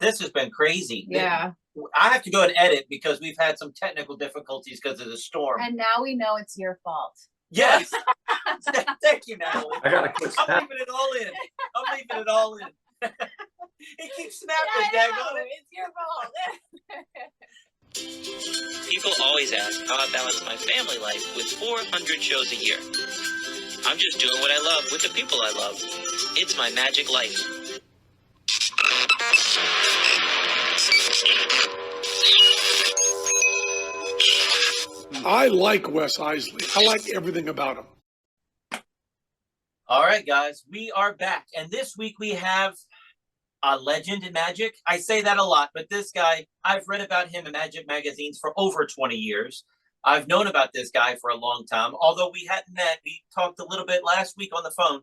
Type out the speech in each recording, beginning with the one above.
This has been crazy. Yeah. I have to go and edit because we've had some technical difficulties because of the storm. And now we know it's your fault. Yes. Thank you, Natalie. I got a quick I'm snap. leaving it all in. I'm leaving it all in. It keeps snapping, Yeah, it's your fault. People always ask how I balance my family life with 400 shows a year. I'm just doing what I love with the people I love. It's my magic life. I like Wes Iseli. I like everything about him. All right, guys, we are back. And this week we have a legend in magic. I say that a lot, but this guy, I've read about him in magic magazines for over 20 years. I've known about this guy for a long time. Although we hadn't met, we talked a little bit last week on the phone.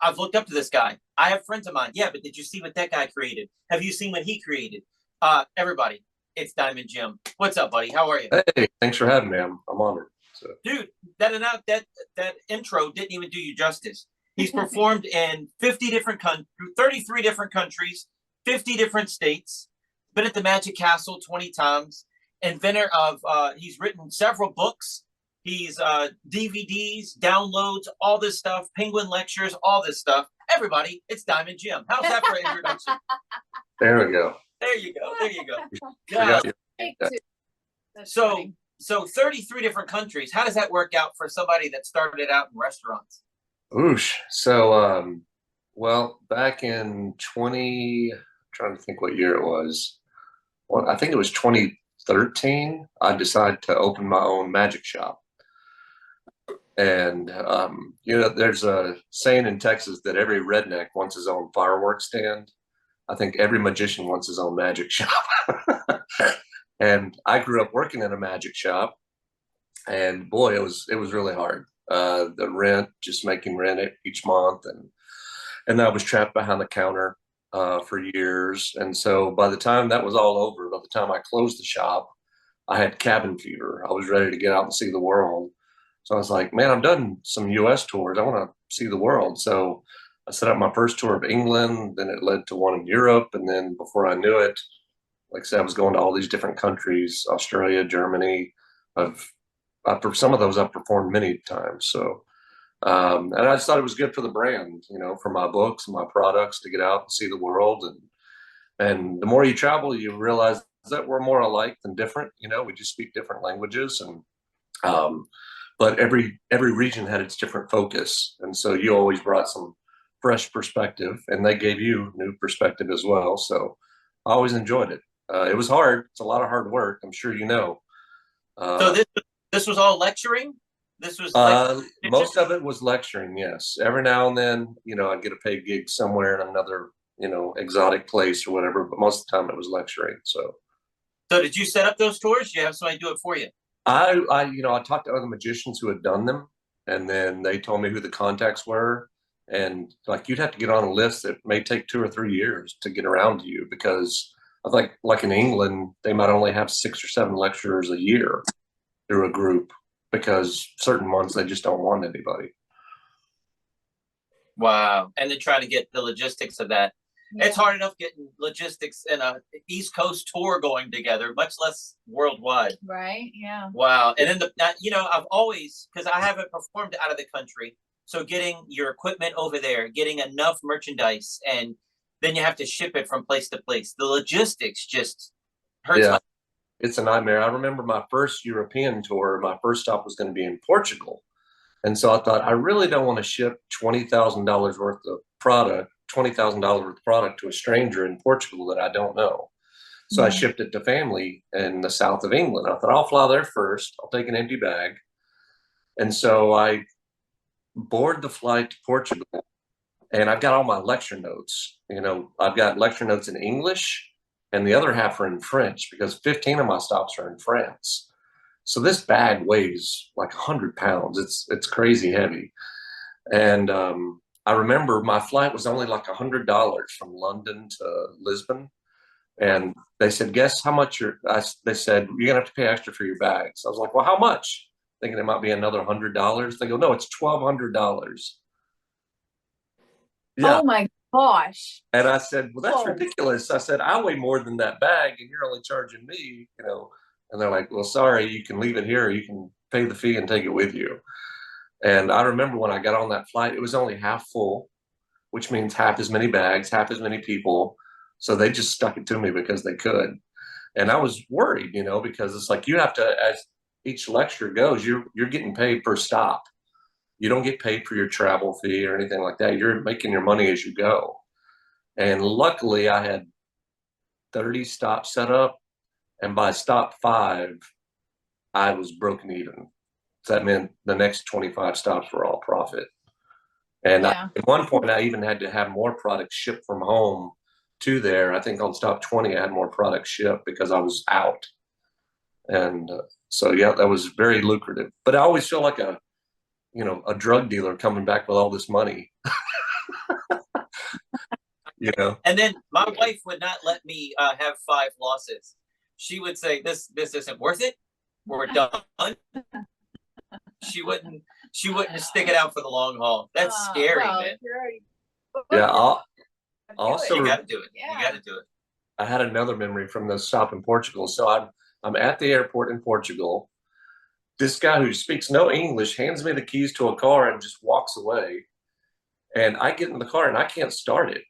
I've looked up to this guy. I have friends of mine. Yeah, but did you see what that guy created? Have you seen what he created? Everybody, it's Diamond Jim. What's up, buddy? How are you? Hey, thanks for having me. I'm honored. So. Dude, that intro didn't even do you justice. He's performed in 50 different 33 different countries, 50 different states, been at the Magic Castle 20 times, inventor of, he's written several books. He's DVDs, downloads, all this stuff, Penguin lectures, all this stuff. Everybody, it's Diamond Jim. How's that for an introduction? There we go. There you go. There you go. Yeah. So 33 different countries. How does that work out for somebody that started out in restaurants? Oosh. So, well, back in trying to think what year it was. Well, I think it was 2013. I decided to open my own magic shop. And, there's a saying in Texas that every redneck wants his own fireworks stand. I think every magician wants his own magic shop. And I grew up working in a magic shop, and boy, it was really hard. The rent, just making rent each month, and I was trapped behind the counter for years. And so by the time that was all over, by the time I closed the shop, I had cabin fever. I was ready to get out and see the world. So I was like, man, I've done some U.S. tours. I want to see the world. So I set up my first tour of England. Then it led to one in Europe, and then before I knew it, like I said, I was going to all these different countries, Australia, Germany. For some of those, I've performed many times. So, and I just thought it was good for the brand, for my books and my products to get out and see the world. And the more you travel, you realize that we're more alike than different. We just speak different languages, but every region had its different focus. And so you always brought some fresh perspective, and they gave you new perspective as well. So I always enjoyed it. It was hard. It's a lot of hard work. I'm sure you know. So this was all lecturing? This was most of it was lecturing, yes. Every now and then, I'd get a paid gig somewhere in another, exotic place or whatever, but most of the time it was lecturing. So did you set up those tours? Did you have somebody do it for you? I talked to other magicians who had done them, and then they told me who the contacts were. And like, you'd have to get on a list that may take 2 or 3 years to get around to you, because I think, like in England, they might only have 6 or 7 lecturers a year through a group, because certain months they just don't want anybody. Wow. And then try to get the logistics of that. Yeah. It's hard enough getting logistics in a East Coast tour going together, much less worldwide. Right. Yeah. Wow. And then I've always, because I haven't performed out of the country, so getting your equipment over there, getting enough merchandise, and then you have to ship it from place to place. The logistics just hurts. Yeah, it's a nightmare. I remember my first European tour, my first stop was going to be in Portugal. And so I thought, I really don't want to ship $20,000 worth of product to a stranger in Portugal that I don't know. So I shipped it to family in the south of England. I thought, I'll fly there first. I'll take an empty bag. And so I board the flight to Portugal, and I've got all my lecture notes. I've got lecture notes in English, and the other half are in French, because 15 of my stops are in France. So this bag weighs like 100 pounds. It's crazy heavy. And I remember my flight was only like $100 from London to Lisbon. And they said, guess how much they said, you're gonna have to pay extra for your bags. I was like, well, how much? Thinking it might be another $100. They go, no, it's $1,200. Yeah. Oh my gosh. And I said, well, that's Whoa. ridiculous. I said, I weigh more than that bag and you're only charging me, you know. And they're like, well, sorry, you can leave it here. You can pay the fee and take it with you. And I remember when I got on that flight, it was only half full, which means half as many bags, half as many people. So they just stuck it to me because they could. And I was worried, you know, because it's like you have to, as each lecture goes, you're getting paid per stop. You don't get paid for your travel fee or anything like that. You're making your money as you go. And luckily I had 30 stops set up. And by stop 5, I was broken even. So that meant the next 25 stops were all profit. And Yeah. at one point, I even had to have more products shipped from home to there. I think on stop 20, I had more products shipped because I was out. And so, yeah, that was very lucrative. But I always feel like a drug dealer coming back with all this money. You know. And then my wife would not let me have 5 losses. She would say, "This isn't worth it. We're done." She wouldn't stick it out for the long haul. That's scary, well, man. you're already- Yeah, Do also, it. You got to do it. Yeah. You got to do it. I had another memory from the stop in Portugal. So I'm at the airport in Portugal. This guy who speaks no English hands me the keys to a car and just walks away. And I get in the car and I can't start it.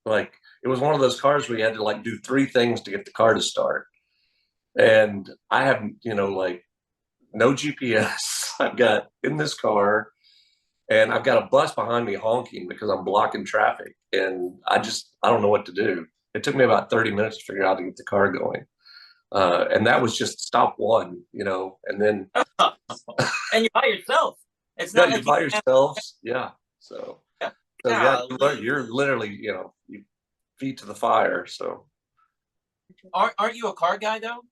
Like, it was one of those cars where you had to like do 3 things to get the car to start. And I have, like no GPS. I've got in this car and I've got a bus behind me honking because I'm blocking traffic. And I don't know what to do. It took me about 30 minutes to figure out how to get the car going. And that was just stop 1, and then. And you're by yourself. It's Yeah, not you're like by you have- yourselves. Yeah. So yeah, Golly. you're literally, you feet to the fire. So Aren't you a car guy though?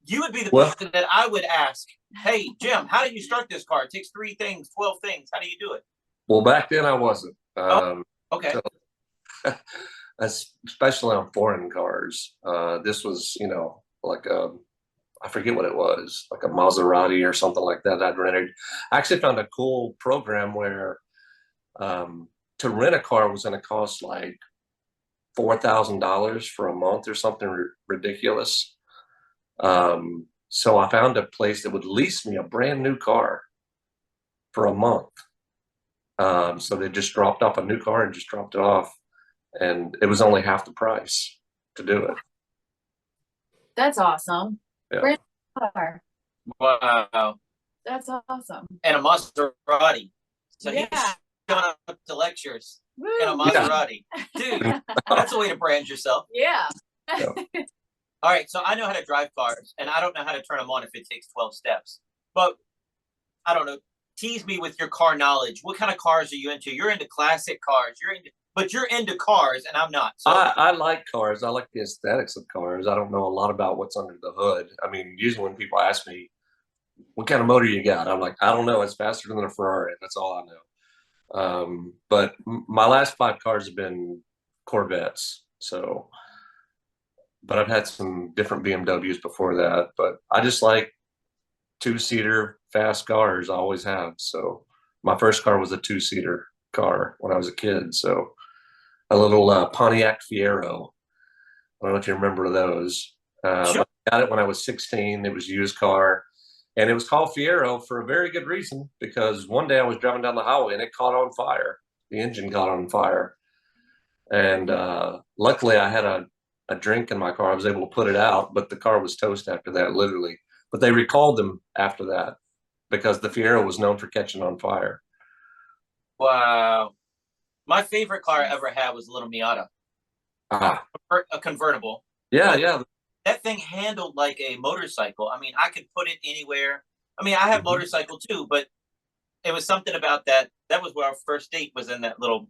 You would be the Well- person that I would ask, "Hey, Jim, how do you start this car? It takes 3 things, 12 things. How do you do it?" well, back then I wasn't. Okay. So- especially on foreign cars. This was, like I forget what it was, like a Maserati or something like that I'd rented. I actually found a cool program where to rent a car was going to cost like $4,000 for a month or something ridiculous. So I found a place that would lease me a brand new car for a month. So they just dropped off a new car and just dropped it off. And it was only half the price to do it. That's awesome. Yeah. Brand new car. Wow. That's awesome. And a Maserati. So Yeah. he's showing up to lectures Woo. in a Maserati. Dude, that's a way to brand yourself. Yeah. All right, so I know how to drive cars, and I don't know how to turn them on if it takes 12 steps. But I don't know. Tease me with your car knowledge. What kind of cars are you into? You're into classic cars. But you're into cars, and I'm not. So I like cars. I like the aesthetics of cars. I don't know a lot about what's under the hood. I mean, usually when people ask me, what kind of motor you got? I'm like, I don't know. It's faster than a Ferrari. That's all I know. But my last 5 cars have been Corvettes. So, but I've had some different BMWs before that. But I just like 2-seater fast cars. I always have. So my first car was a 2-seater car when I was a kid. So a little Pontiac Fiero. I don't know if you remember those. Sure. I got it when I was 16. It was a used car. And it was called Fiero for a very good reason, because one day I was driving down the highway and it caught on fire. The engine caught on fire. And luckily I had a drink in my car. I was able to put it out, but the car was toast after that, literally. But they recalled them after that because the Fiero was known for catching on fire. wow. My favorite car I ever had was a little Miata, Ah, a convertible. yeah, yeah. That thing handled like a motorcycle. I mean, I could put it anywhere. I mean, I have motorcycle too, but it was something about that. That was where our first date was, in that little.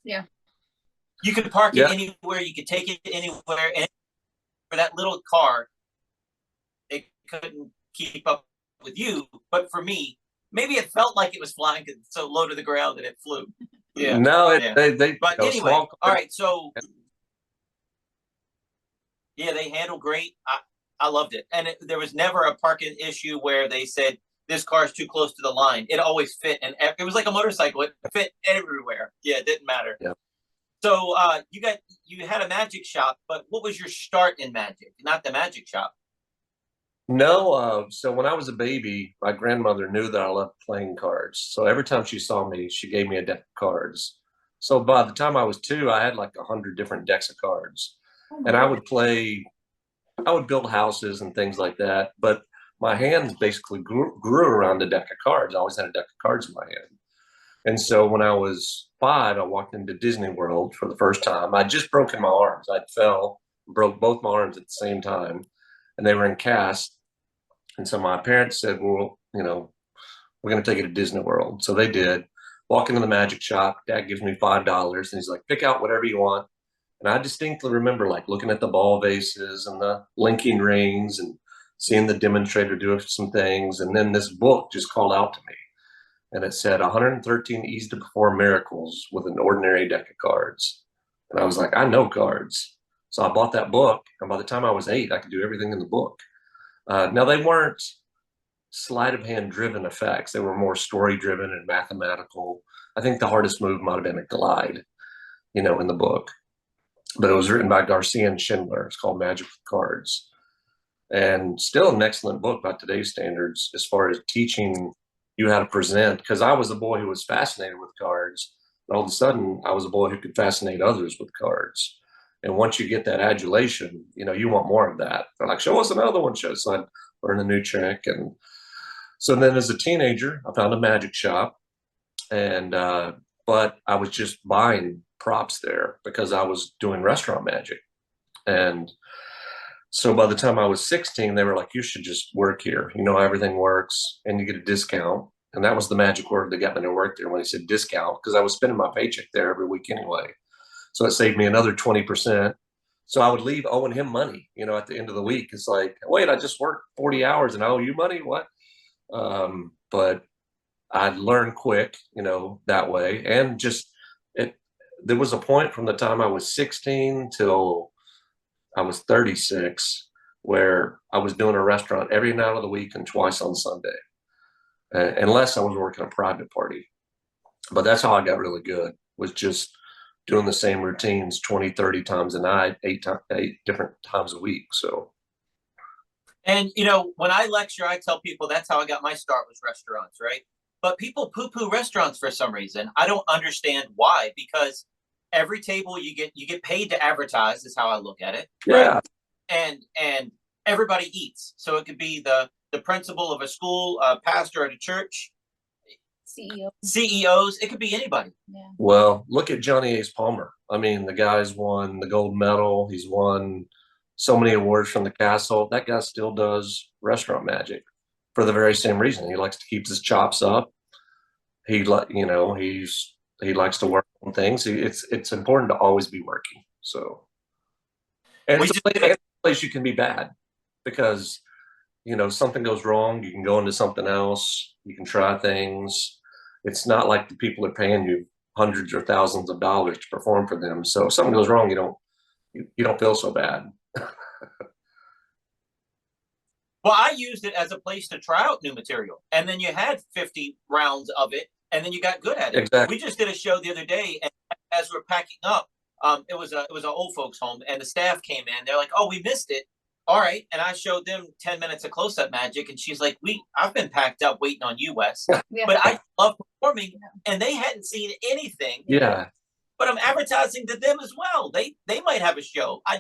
Yeah. You could park Yeah. it anywhere. You could take it anywhere. And for that little car, it couldn't keep up with you. But for me, maybe it felt like it was flying so low to the ground that it flew. Yeah. No, yeah. they But anyway, small all right. So yeah, they handled great. I loved it. And there was never a parking issue where they said, this car is too close to the line. It always fit. And it was like a motorcycle. It fit everywhere. Yeah, it didn't matter. Yeah. So you had a magic shop, but what was your start in magic? Not the magic shop. No, so when I was a baby, my grandmother knew that I loved playing cards. So every time she saw me, she gave me a deck of cards. So by the time I was 2, I had like 100 different decks of cards. Oh my And I God. would play, I would build houses and things like that. But my hands basically grew around a deck of cards. I always had a deck of cards in my hand. And so when I was 5, I walked into Disney World for the first time. I'd just broken my arms. I fell, broke both my arms at the same time, and they were in cast. And so my parents said, well, you know, we're going to take you to Disney World. So they did. Walk into the magic shop. Dad gives me $5, and he's like, pick out whatever you want. And I distinctly remember like looking at the ball vases and the linking rings and seeing the demonstrator do some things. And then this book just called out to me. And it said 113 Easy to Perform Miracles with an Ordinary Deck of Cards. And I was like, I know cards. So I bought that book. And by the time I was 8, I could do everything in the book. Now, they weren't sleight of hand driven effects. They were more story driven and mathematical. I think the hardest move might have been a glide, you know, in the book. But it was written by Garcia and Schindler. It's called Magic with Cards. And still an excellent book by today's standards as far as teaching you how to present. Because I was a boy who was fascinated with cards. And all of a sudden, I was a boy who could fascinate others with cards. And once you get that adulation, you know, you want more of that. They're like, show us another one. So I'd learn a new trick. And so then as a teenager, I found a magic shop. And, but I was just buying props there because I was doing restaurant magic. And so by the time I was 16, they were like, you should just work here. You know, everything works and you get a discount. And that was the magic word that got me to work there when they said discount, because I was spending my paycheck there every week anyway. So it saved me another 20%. So I would leave owing him money, you know, at the end of the week. It's like, wait, I just worked 40 hours and I owe you money? What? But I'd learn quick, you know, that way. And just there was a point from the time I was 16 till I was 36 where I was doing a restaurant every night of the week and twice on Sunday, unless I was working a private party. But that's how I got really good, was just doing the same routines 20, 30 times a night, 8 different times a week. So. And, you know, when I lecture, I tell people that's how I got my start, was restaurants, right? But people poo-poo restaurants for some reason. I don't understand why, because every table you get paid to advertise, is how I look at it. Yeah. Right? And everybody eats. So it could be the principal of a school, a pastor at a church, CEOs. It could be anybody. Yeah. Well, look at Johnny Ace Palmer. I mean, the guy's won the gold medal. He's won so many awards from the castle. That guy still does restaurant magic for the very same reason. He likes to keep his chops up. He likes to work on things. It's important to always be working. So, and it's a place you can be bad, because, you know, something goes wrong, you can go into something else, you can try things. It's not like the people are paying you hundreds or thousands of dollars to perform for them. So if something goes wrong, you don't feel so bad. Well, I used it as a place to try out new material, and then you had 50 rounds of it, and then you got good at it. Exactly. We just did a show the other day, and as we're packing up, it was an old folks home, and the staff came in. They're like, "Oh, we missed it." All right, and I showed them 10 minutes of close-up magic, and she's like, I've been packed up waiting on you, Wes. Yeah. But I love performing, and they hadn't seen anything. Yeah. But I'm advertising to them as well. They might have a show. I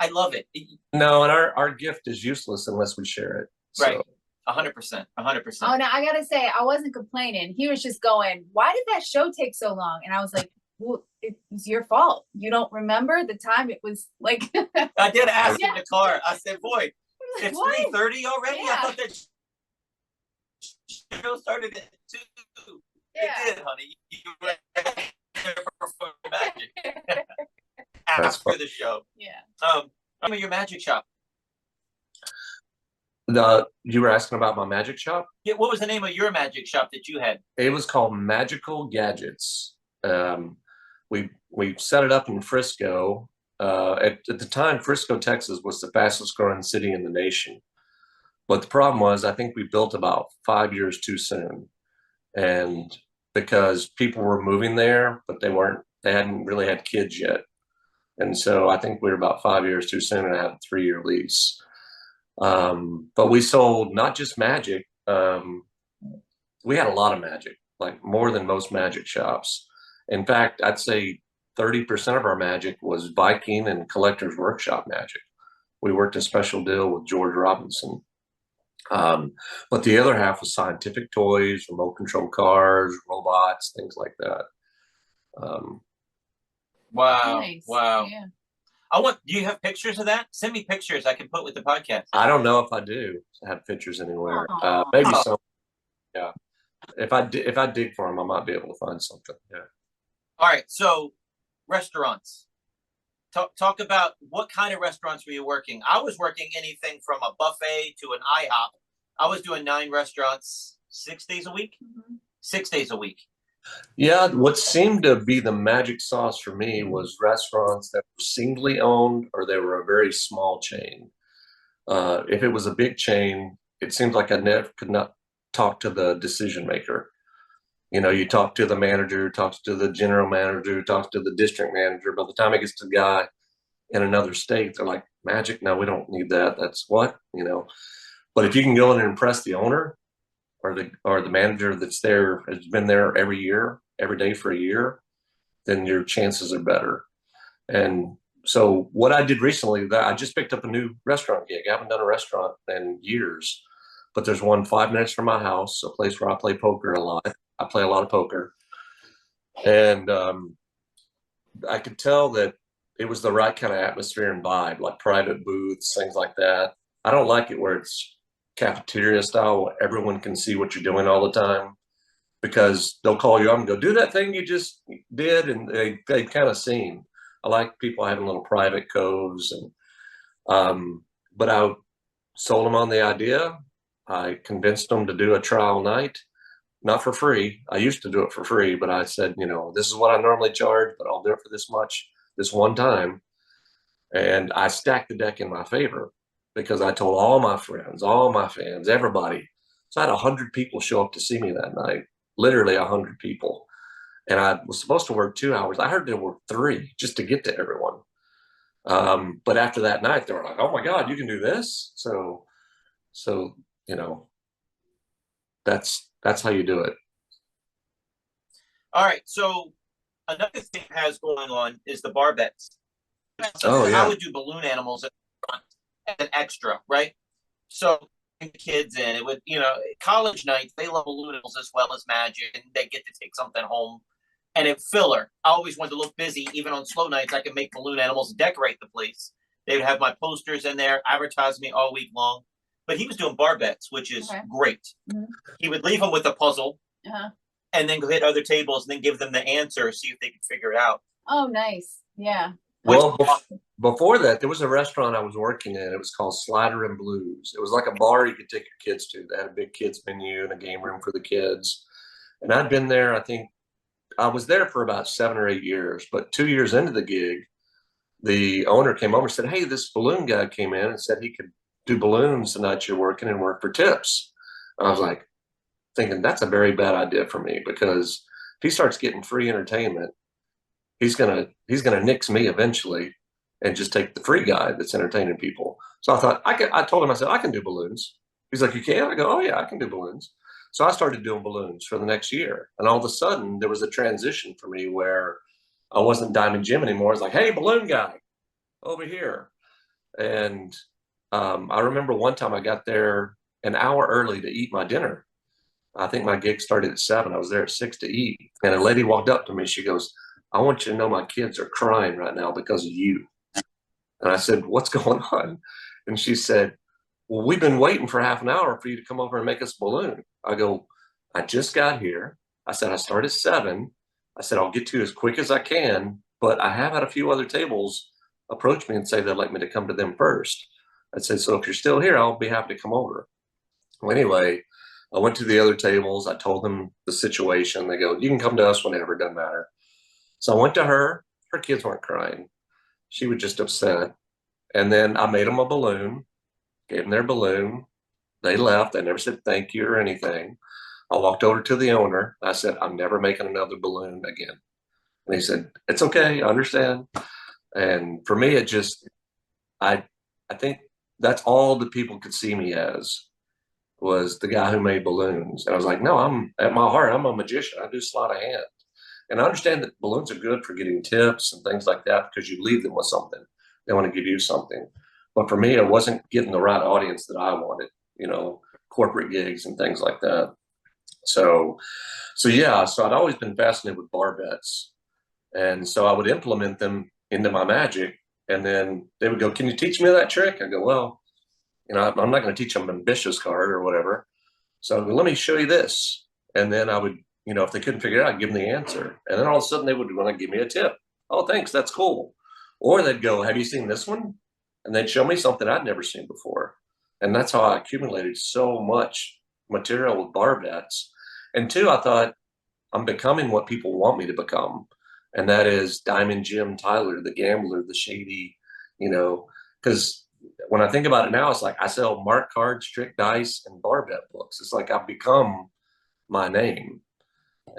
love it. No, and our gift is useless unless we share it. So. Right. 100%. 100%. Oh, no, I gotta say, I wasn't complaining. He was just going, why did that show take so long? And I was like, well, it was your fault. You don't remember the time it was like. I did ask in the car. I said, boy, it's What? 3:30 already? Yeah. I thought that show started at 2. Yeah. It did, honey. You were there for magic. That's After fun. the show. Yeah. I'm at your magic shop. You were asking about my magic shop? Yeah, what was the name of your magic shop that you had? It was called Magical Gadgets. We set it up in Frisco. At the time, Frisco, Texas was the fastest growing city in the nation. But the problem was, I think we built about 5 years too soon. And because people were moving there, but they weren't They hadn't really had kids yet. And so I think we were about 5 years too soon and I had a 3-year lease. But we sold not just magic. We had a lot of magic, like more than most magic shops. In fact, I'd say 30% of our magic was Viking and Collector's Workshop magic. We worked a special deal with George Robinson. But the other half was scientific toys, remote control cars, robots, things like that. Wow. Nice. Wow. Yeah. Do you have pictures of that? Send me pictures I can put with the podcast. I don't know if I do have pictures anywhere. Aw. Maybe some. Yeah. If I dig for them, I might be able to find something. Yeah. All right. So restaurants. Talk about what kind of restaurants were you working? I was working anything from a buffet to an IHOP. I was doing 9 restaurants 6 days a week. 6 days a week. Yeah, what seemed to be the magic sauce for me was restaurants that were singly owned or they were a very small chain. If it was a big chain, it seems like I never could not talk to the decision maker. You know, you talk to the manager, talks to the general manager, talks to the district manager. By the time it gets to the guy in another state, they're like, magic? No, we don't need that. That's what, you know. But if you can go in and impress the owner or the manager that's there, has been there every year, every day for a year, then your chances are better. And so what I did recently, that I just picked up a new restaurant gig. I haven't done a restaurant in years, but there's one 5 minutes from my house, a place where I play poker a lot. I play a lot of poker. And I could tell that it was the right kind of atmosphere and vibe, like private booths, things like that. I don't like it where it's cafeteria style, where everyone can see what you're doing all the time, because they'll call you up and go, do that thing you just did. And they kind of seen. I like people having little private coves. But I sold them on the idea. I convinced them to do a trial night, not for free. I used to do it for free, but I said, you know, this is what I normally charge, but I'll do it for this much, this one time. And I stacked the deck in my favor because I told all my friends, all my fans, everybody. So I had 100 people show up to see me that night, literally 100 people. And I was supposed to work 2 hours. I heard they worked 3 just to get to everyone. But after that night, they were like, oh my God, you can do this. So, you know, that's how you do it. All right. So another thing has going on is the bar bets. Oh, yeah. I would do balloon animals at the front as an extra, right? So bring the kids in. It would, you know, college nights, they love balloon animals as well as magic, and they get to take something home. And it filler. I always wanted to look busy. Even on slow nights, I could make balloon animals and decorate the place. They would have my posters in there, advertise me all week long. But he was doing bar bets, which is great. He would leave them with a puzzle and then go hit other tables and then give them the answer, see if they could figure it out. Oh, nice. Yeah. Well, before that, there was a restaurant I was working in. It was called Slider and Blues. It was like a bar you could take your kids to. They had a big kids menu and a game room for the kids. And I'd been there, I think, I was there for about 7 or 8 years. But 2 years into the gig, the owner came over and said, hey, this balloon guy came in and said he could do balloons the night you're working and work for tips. And I was like, thinking that's a very bad idea for me, because if he starts getting free entertainment, he's gonna nix me eventually and just take the free guy that's entertaining people. So I thought I told him, I said, I can do balloons. He's like, you can? I go, oh yeah, I can do balloons. So I started doing balloons for the next year. And all of a sudden there was a transition for me where I wasn't Diamond Jim anymore. I was like, hey, balloon guy, over here. And I remember one time I got there an hour early to eat my dinner. I think my gig started at 7. I was there at 6 to eat. And a lady walked up to me. She goes, I want you to know my kids are crying right now because of you. And I said, what's going on? And she said, well, we've been waiting for half an hour for you to come over and make us a balloon. I go, I just got here. I said, I start at 7. I said, I'll get to you as quick as I can. But I have had a few other tables approach me and say they'd like me to come to them first. I said, so if you're still here, I'll be happy to come over. Well, anyway, I went to the other tables. I told them the situation. They go, you can come to us whenever, it doesn't matter. So I went to her. Her kids weren't crying. She was just upset. And then I made them a balloon, gave them their balloon. They left. They never said thank you or anything. I walked over to the owner. I said, I'm never making another balloon again. And he said, it's okay, I understand. And for me, it just, I think that's all that people could see me as, was the guy who made balloons. And I was like, no, I'm at my heart, I'm a magician. I do sleight of hand. And I understand that balloons are good for getting tips and things like that because you leave them with something. They want to give you something. But for me, I wasn't getting the right audience that I wanted, corporate gigs and things like that. So yeah, so I'd always been fascinated with bar bets. And so I would implement them into my magic. And then they would go, can you teach me that trick? I go, well, I'm not going to teach them ambitious card or whatever. So let me show you this. And then I would, if they couldn't figure it out, I'd give them the answer. And then all of a sudden they would want to give me a tip. Oh, thanks. That's cool. Or they'd go, have you seen this one? And they'd show me something I'd never seen before. And that's how I accumulated so much material with bar bets. And two, I thought, I'm becoming what people want me to become. And that is Diamond Jim Tyler, the gambler, the shady, because when I think about it now, it's like I sell mark cards, trick dice, and bar bet books. It's like I've become my name.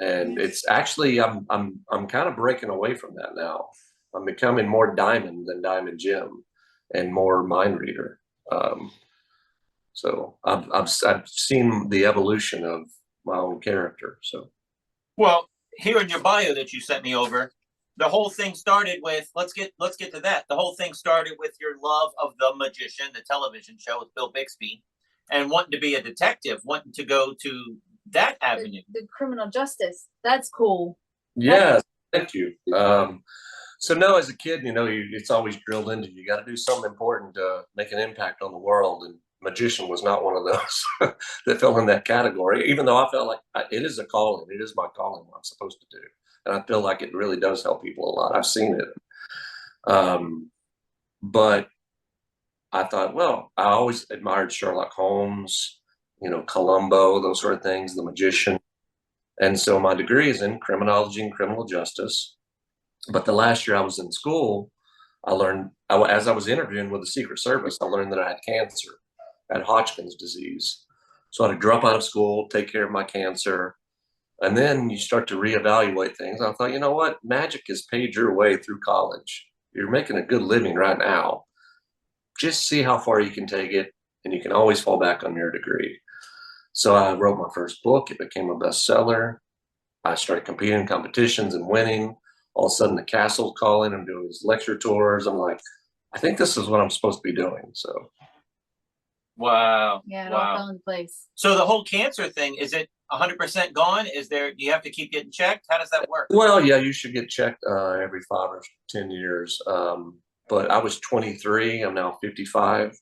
And it's actually, I'm kind of breaking away from that now. I'm becoming more Diamond than Diamond Jim and more mind reader. So I've seen the evolution of my own character. So. Well, here in your bio that you sent me over, the whole thing started with, let's get to that. The whole thing started with your love of The Magician, the television show with Bill Bixby, and wanting to be a detective, wanting to go to that avenue. The criminal justice. That's cool. Yeah, thank you. So no, as a kid, it's always drilled into you. You got to do something important to make an impact on the world, and magician was not one of those that fell in that category. Even though I felt like it is a calling, it is my calling, what I'm supposed to do, and I feel like it really does help people a lot. I've seen it, but I thought, well, I always admired Sherlock Holmes, Columbo, those sort of things, The Magician, and so my degree is in criminology and criminal justice. But the last year I was in school, I learned, as I was interviewing with the Secret Service, I learned that I had cancer. I had Hodgkin's disease. So I had to drop out of school, take care of my cancer. And then you start to reevaluate things. I thought, you know what? Magic has paid your way through college. You're making a good living right now. Just see how far you can take it, and you can always fall back on your degree. So I wrote my first book. It became a bestseller. I started competing in competitions and winning. All of a sudden, the castle's calling. I'm doing these lecture tours. I'm like, I think this is what I'm supposed to be doing. So, wow. Yeah, it wow. all fell in place. So the whole cancer thing, is it 100% gone? Do you have to keep getting checked? How does that work? Well, yeah, you should get checked every 5 or 10 years. But I was 23. I'm now 55.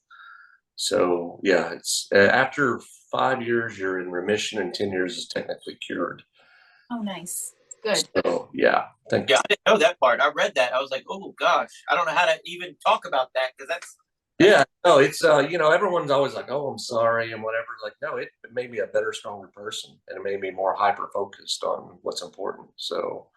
So, yeah, it's after 5 years, you're in remission, and 10 years is technically cured. Oh, nice. Good. So, yeah, thank you. Yeah, I didn't know that part. I read that. I was like, oh gosh, I don't know how to even talk about that, because that's Yeah, no, it's everyone's always like, oh, I'm sorry and whatever. Like, no, it made me a better, stronger person, and it made me more hyper focused on what's important. So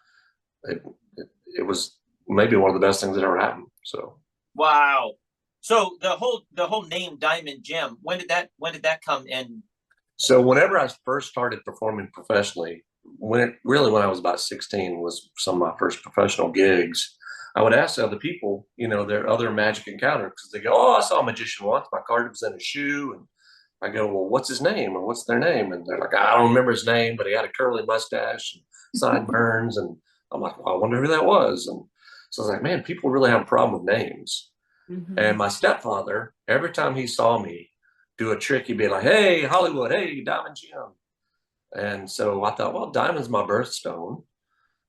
it was maybe one of the best things that ever happened. So wow. So the whole name Diamond Jim, when did that come in? so whenever I first started performing professionally, when I was about 16 was some of my first professional gigs. I would ask other people, their other magic encounters, because they go, oh, I saw a magician once. My card was in a shoe. And I go, well, what's his name? Or what's their name? And they're like, I don't remember his name, but he had a curly mustache and sideburns. And I'm like, well, I wonder who that was. And so I was like, man, people really have a problem with names. Mm-hmm. And my stepfather, every time he saw me do a trick, he'd be like, hey, Hollywood, hey, Diamond Jim. And so I thought, well, Diamond's my birthstone.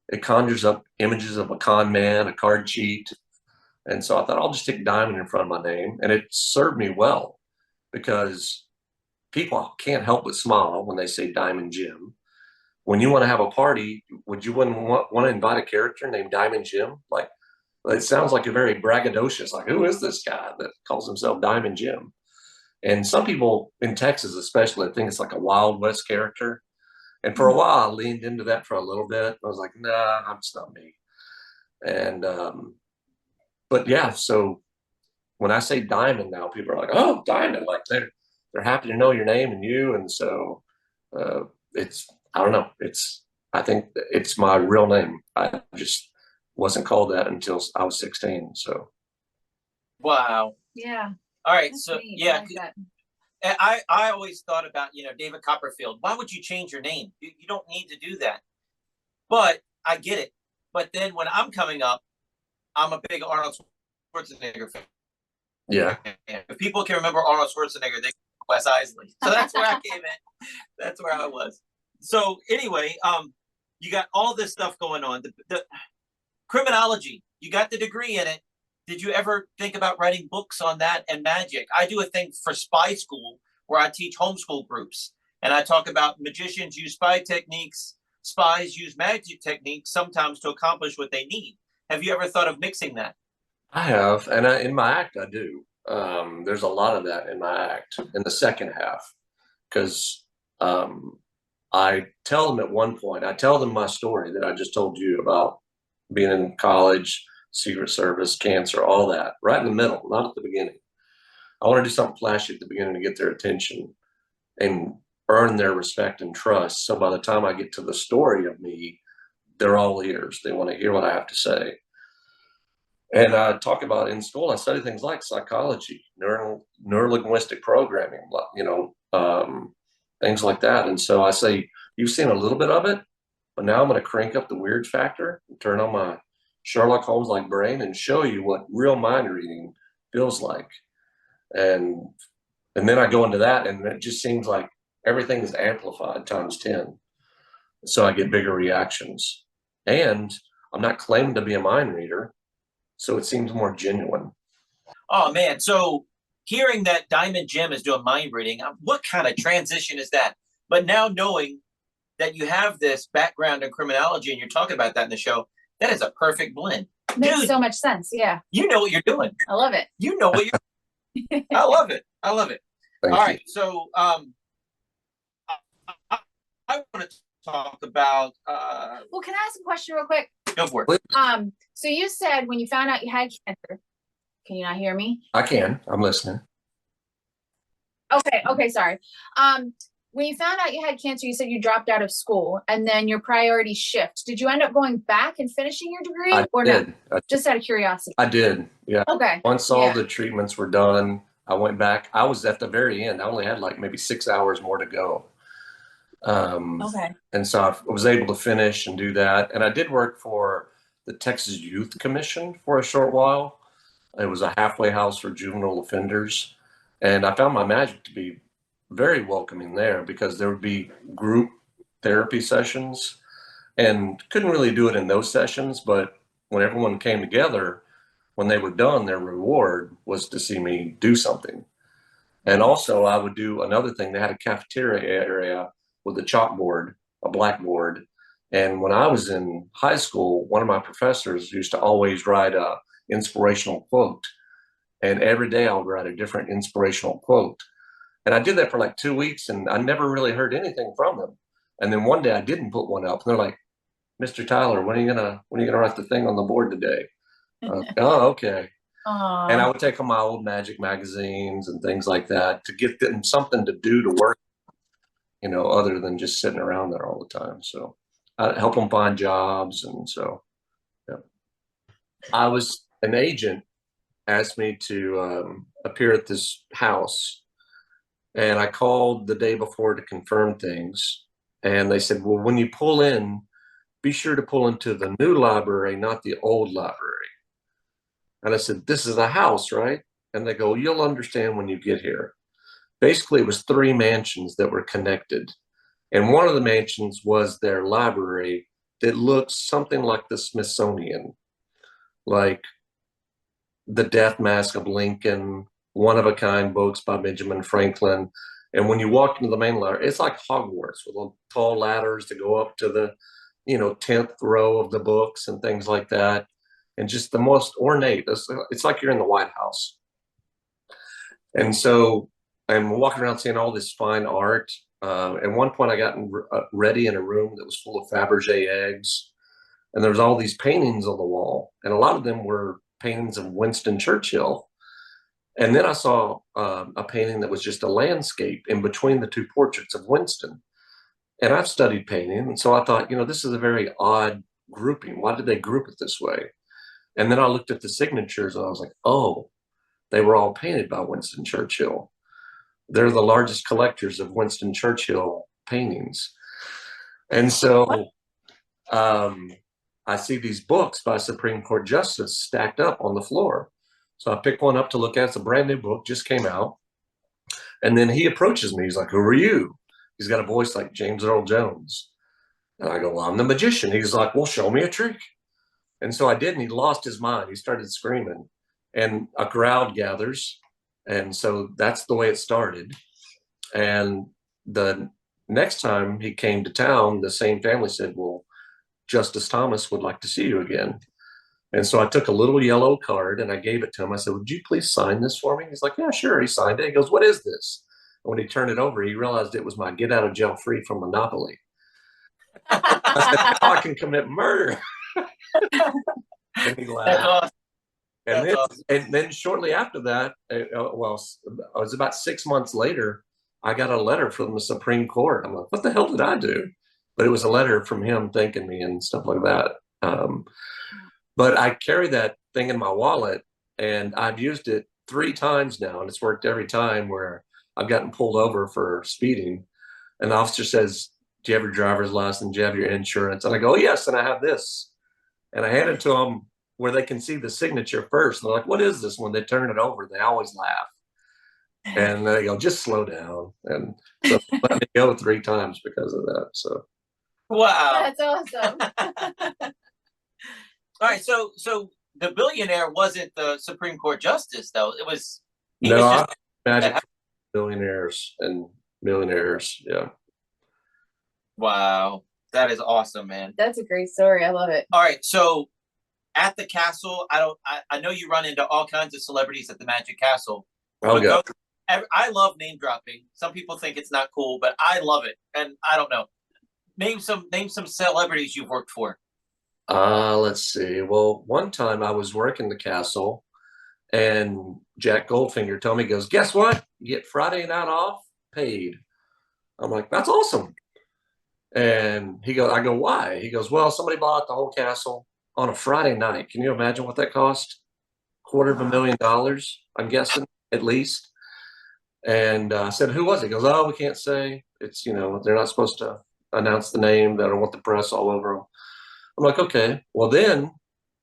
It conjures up images of a con man, a card cheat. And so I thought, I'll just stick Diamond in front of my name. And it served me well, because people can't help but smile when they say Diamond Jim. When you want to have a party, would you want to invite a character named Diamond Jim? Like, it sounds like a very braggadocious, like, who is this guy that calls himself Diamond Jim? And some people in Texas especially think it's like a Wild West character. And for a while, I leaned into that for a little bit. I was like, nah, I'm just not me. And, but yeah, so when I say Diamond now, people are like, oh, Diamond, like they're happy to know your name and you. And so I don't know. I think it's my real name. I just Wasn't called that until I was 16. So Wow. Yeah. All right. That's So neat. I yeah, like that. I always thought about, David Copperfield. Why would you change your name? You don't need to do that. But I get it. But then when I'm coming up, I'm a big Arnold Schwarzenegger fan. yeah, If people can remember Arnold Schwarzenegger, they Wes Iseli. So that's where I came in. That's where I was. So anyway, you got all this stuff going on. The criminology, you got the degree in it. Did you ever think about writing books on that and magic? I do a thing for spy school where I teach homeschool groups, and I talk about magicians use spy techniques, spies use magic techniques sometimes to accomplish what they need. Have you ever thought of mixing that? I have, and in my act, I do. There's a lot of that in my act in the second half because I tell them at one point, I tell them my story that I just told you about being in college, Secret Service, cancer, all that, right in the middle, not at the beginning. I want to do something flashy at the beginning to get their attention and earn their respect and trust. So by the time I get to the story of me, they're all ears. They want to hear what I have to say. And I talk about in school, I study things like psychology, neurolinguistic programming, things like that. And so I say, you've seen a little bit of it, but now I'm going to crank up the weird factor and turn on my Sherlock Holmes like brain and show you what real mind reading feels like. And then I go into that, and it just seems like everything is amplified times 10. So I get bigger reactions. And I'm not claiming to be a mind reader, so it seems more genuine. Oh man! So hearing that Diamond Jim is doing mind reading, what kind of transition is that? But now knowing that you have this background in criminology and you're talking about that in the show, that is a perfect blend. Makes Dude, so much sense. Yeah. you know what you're doing. I love it. You know what you're. I love it. I love it. Thank All you. right, so I want to talk about. Well, can I ask a question real quick? Go for it. Please. So you said when you found out you had cancer, can you not hear me? I can. I'm listening. Okay, sorry. When you found out you had cancer, you said you dropped out of school and then your priorities shift. Did you end up going back and finishing your degree or no? Just out of curiosity. I did. Yeah. Okay. Once all the treatments were done, I went back. I was at the very end. I only had like maybe 6 hours more to go. Okay. And so I was able to finish and do that. And I did work for the Texas Youth Commission for a short while. It was a halfway house for juvenile offenders. And I found my magic to be very welcoming there because there would be group therapy sessions, and couldn't really do it in those sessions. But when everyone came together, when they were done, their reward was to see me do something. And also I would do another thing. They had a cafeteria area with a chalkboard, a blackboard. And when I was in high school, one of my professors used to always write a inspirational quote. And every day I would write a different inspirational quote. And I did that for like 2 weeks, and I never really heard anything from them. And then one day I didn't put one up, and they're like, "Mr. Tyler, when are you gonna write the thing on the board today?" Oh, okay. And I would take them my old magic magazines and things like that to get them something to do to work, other than just sitting around there all the time. So I help them find jobs. And so, yeah. I was an agent asked me to appear at this house, and I called the day before to confirm things. And they said, well, when you pull in, be sure to pull into the new library, not the old library. And I said, this is a house, right? And they go, you'll understand when you get here. Basically, it was 3 mansions that were connected. And one of the mansions was their library that looked something like the Smithsonian, like The Death Mask of Lincoln, one of a kind books by Benjamin Franklin. And when you walk into the main library, it's like Hogwarts with tall ladders to go up to the, 10th row of the books and things like that. And just the most ornate. It's like you're in the White House. And so I'm walking around seeing all this fine art. At one point, I got ready in a room that was full of Fabergé eggs. And there was all these paintings on the wall. And a lot of them were paintings of Winston Churchill. And then I saw a painting that was just a landscape in between the 2 portraits of Winston. And I've studied painting. And so I thought, this is a very odd grouping? Why did they group it this way? And then I looked at the signatures and I was like, oh, they were all painted by Winston Churchill. They're the largest collectors of Winston Churchill paintings. And so I see these books by Supreme Court Justice stacked up on the floor. So I pick one up to look at. It's a brand new book, just came out. And then he approaches me. He's like, who are you? He's got a voice like James Earl Jones. And I go, well, I'm the magician. He's like, well, show me a trick. And so I did, and he lost his mind. He started screaming, and a crowd gathers. And so that's the way it started. And the next time he came to town, the same family said, well, Justice Thomas would like to see you again. And so I took a little yellow card and I gave it to him. I said, would you please sign this for me? He's like, yeah, sure. He signed it. He goes, what is this? And when he turned it over, he realized it was my get out of jail free from Monopoly. I said, now I can commit murder. And he laughed. That's awesome. And That's then, awesome. and then shortly after that, well, it was about 6 months later, I got a letter from the Supreme Court. I'm like, what the hell did I do? But it was a letter from him thanking me and stuff like that. But I carry that thing in my wallet, and I've used it 3 times now, and it's worked every time where I've gotten pulled over for speeding. And the officer says, do you have your driver's license? Do you have your insurance? And I go, oh, yes, and I have this. And I hand it to them where they can see the signature first. And they're like, what is this? When they turn it over, they always laugh. And they go, just slow down. And so let me go 3 times because of that. So Wow. That's awesome. All right, so the billionaire wasn't the Supreme Court justice, though. It was he no, was just magic billionaires and millionaires. Yeah. wow. That is awesome, man. That's a great story. I love it. All right, so at the castle, I know you run into all kinds of celebrities at the Magic Castle. Oh, But yeah. I love name dropping. Some people think it's not cool, but I love it. And I don't know. Name some celebrities you've worked for. Let's see. Well, one time I was working the castle, and Jack Goldfinger told me, he goes, guess what? You get Friday night off paid. I'm like, that's awesome. And he goes, I go, why? He goes, well, somebody bought the whole castle on a Friday night. Can you imagine what that cost? $250,000, I'm guessing, at least. And I said, who was it? He goes, oh, we can't say. It's, they're not supposed to announce the name. They don't want the press all over them. I'm like, okay. Well, then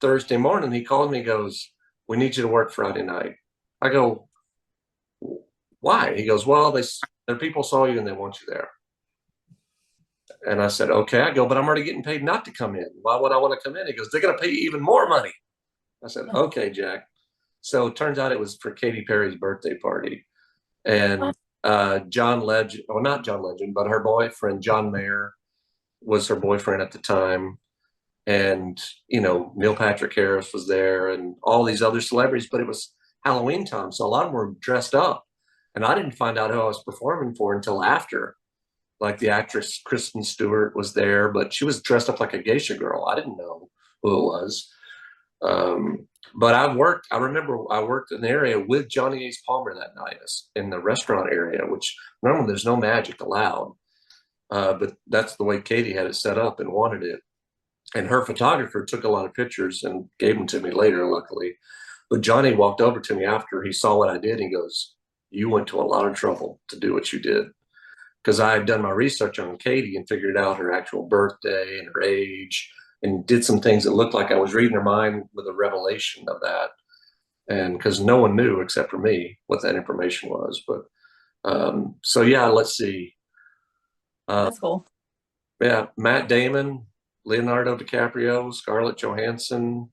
Thursday morning, he called me, he goes, we need you to work Friday night. I go, why? He goes, well, their people saw you and they want you there. And I said, okay. I go, but I'm already getting paid not to come in. Why would I want to come in? He goes, they're going to pay you even more money. I said, okay, Jack. So it turns out it was for Katy Perry's birthday party. And John Legend, well, not John Legend, but her boyfriend, John Mayer, was her boyfriend at the time. And, Neil Patrick Harris was there and all these other celebrities, but it was Halloween time. So a lot of them were dressed up. And I didn't find out who I was performing for until after. Like the actress Kristen Stewart was there, but she was dressed up like a geisha girl. I didn't know who it was. But I remember I worked in the area with Johnny Ace Palmer that night in the restaurant area, which normally there's no magic allowed. But that's the way Katie had it set up and wanted it. And her photographer took a lot of pictures and gave them to me later, luckily. But Johnny walked over to me after he saw what I did. He goes, you went to a lot of trouble to do what you did. Because I had done my research on Katie and figured out her actual birthday and her age and did some things that looked like I was reading her mind with a revelation of that. And because no one knew except for me what that information was. But so, yeah, let's see. That's cool. Yeah, Matt Damon, Leonardo DiCaprio, Scarlett Johansson,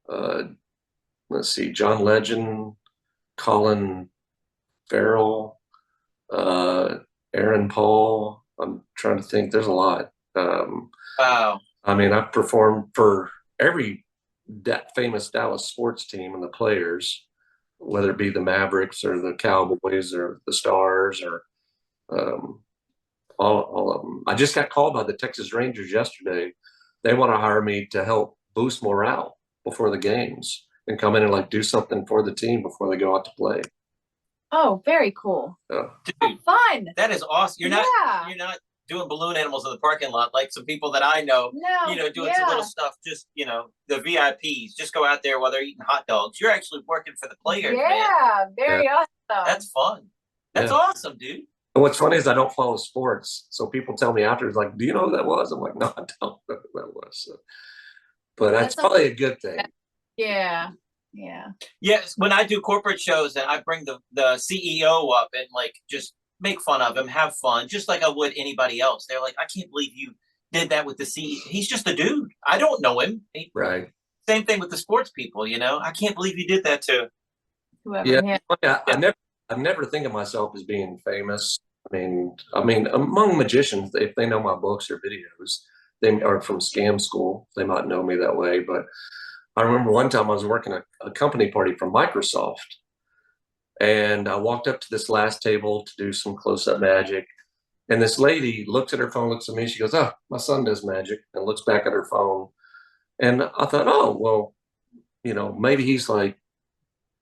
let's see, John Legend, Colin Farrell, Aaron Paul. I'm trying to think. There's a lot. Wow. I mean, I've performed for every famous Dallas sports team and the players, whether it be the Mavericks or the Cowboys or the Stars or all of them. I just got called by the Texas Rangers yesterday. They want to hire me to help boost morale before the games and come in and do something for the team before they go out to play. Oh, very cool. Yeah. Dude, Fun. that is awesome. You're not doing balloon animals in the parking lot, like some people that I know, No, doing some little stuff, just, the VIPs, just go out there while they're eating hot dogs. You're actually working for the players, man. Yeah, very awesome. That's fun. That's Yeah. awesome, dude. And what's funny is I don't follow sports. So people tell me afterwards, like, do you know who that was? I'm like, no, I don't know who that was. So, but that's probably a good thing. Yeah. Yeah. Yes, when I do corporate shows and I bring the CEO up and like just make fun of him, have fun, just like I would anybody else. They're like, I can't believe you did that with the CEO. He's just a dude. I don't know him. Right. Same thing with the sports people, I can't believe you did that to Whoever. Yeah. I never think of myself as being famous. I mean, among magicians, if they know my books or videos, they are from scam school. They might know me that way. But I remember one time I was working a company party from Microsoft, and I walked up to this last table to do some close-up magic. And this lady looks at her phone, looks at me, she goes, "Oh, my son does magic," and looks back at her phone. And I thought, oh, well, maybe he's like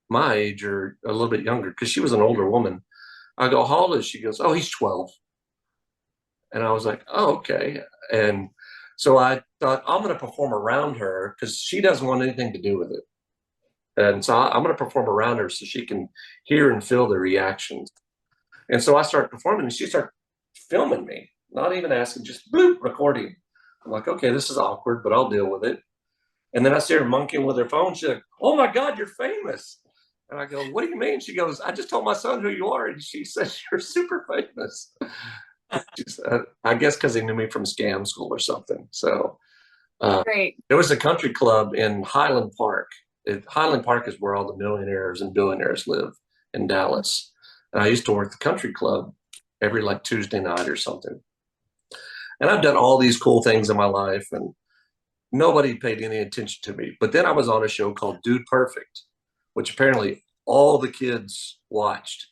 my age or a little bit younger, because she was an older woman. I go, "How old is she?" She goes, "Oh, he's 12. And I was like, "Oh, okay." And so I thought, I'm going to perform around her because she doesn't want anything to do with it. And so I'm going to perform around her so she can hear and feel the reactions. And so I started performing, and she started filming me, not even asking, just boop, recording. I'm like, okay, this is awkward, but I'll deal with it. And then I see her monkeying with her phone. She's like, "Oh my God, you're famous." And I go, "What do you mean?" She goes, "I just told my son who you are." And she says, "You're super famous." I guess because they knew me from scam school or something. So Great. there was a country club in Highland Park. Highland Park is where all the millionaires and billionaires live in Dallas. And I used to work the country club every like Tuesday night or something. And I've done all these cool things in my life, and nobody paid any attention to me. But then I was on a show called Dude Perfect, which apparently all the kids watched.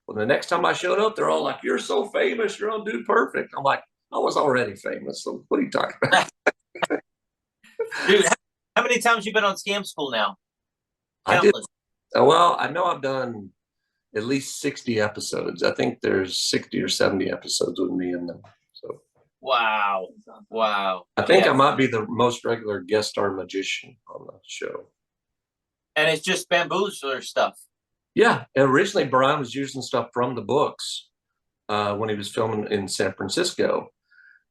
Well, the next time I showed up, they're all like, "You're so famous, you're on Dude Perfect." I'm like, I was already famous, so what are you talking about? dude. How many times you been on Scam School now? I did. Countless. Well, I know I've done at least 60 episodes. I think there's 60 or 70 episodes with me in them. So Wow. I think I might be the most regular guest star magician on the show. And it's just bamboozler stuff. Yeah, originally Brian was using stuff from the books when he was filming in San Francisco.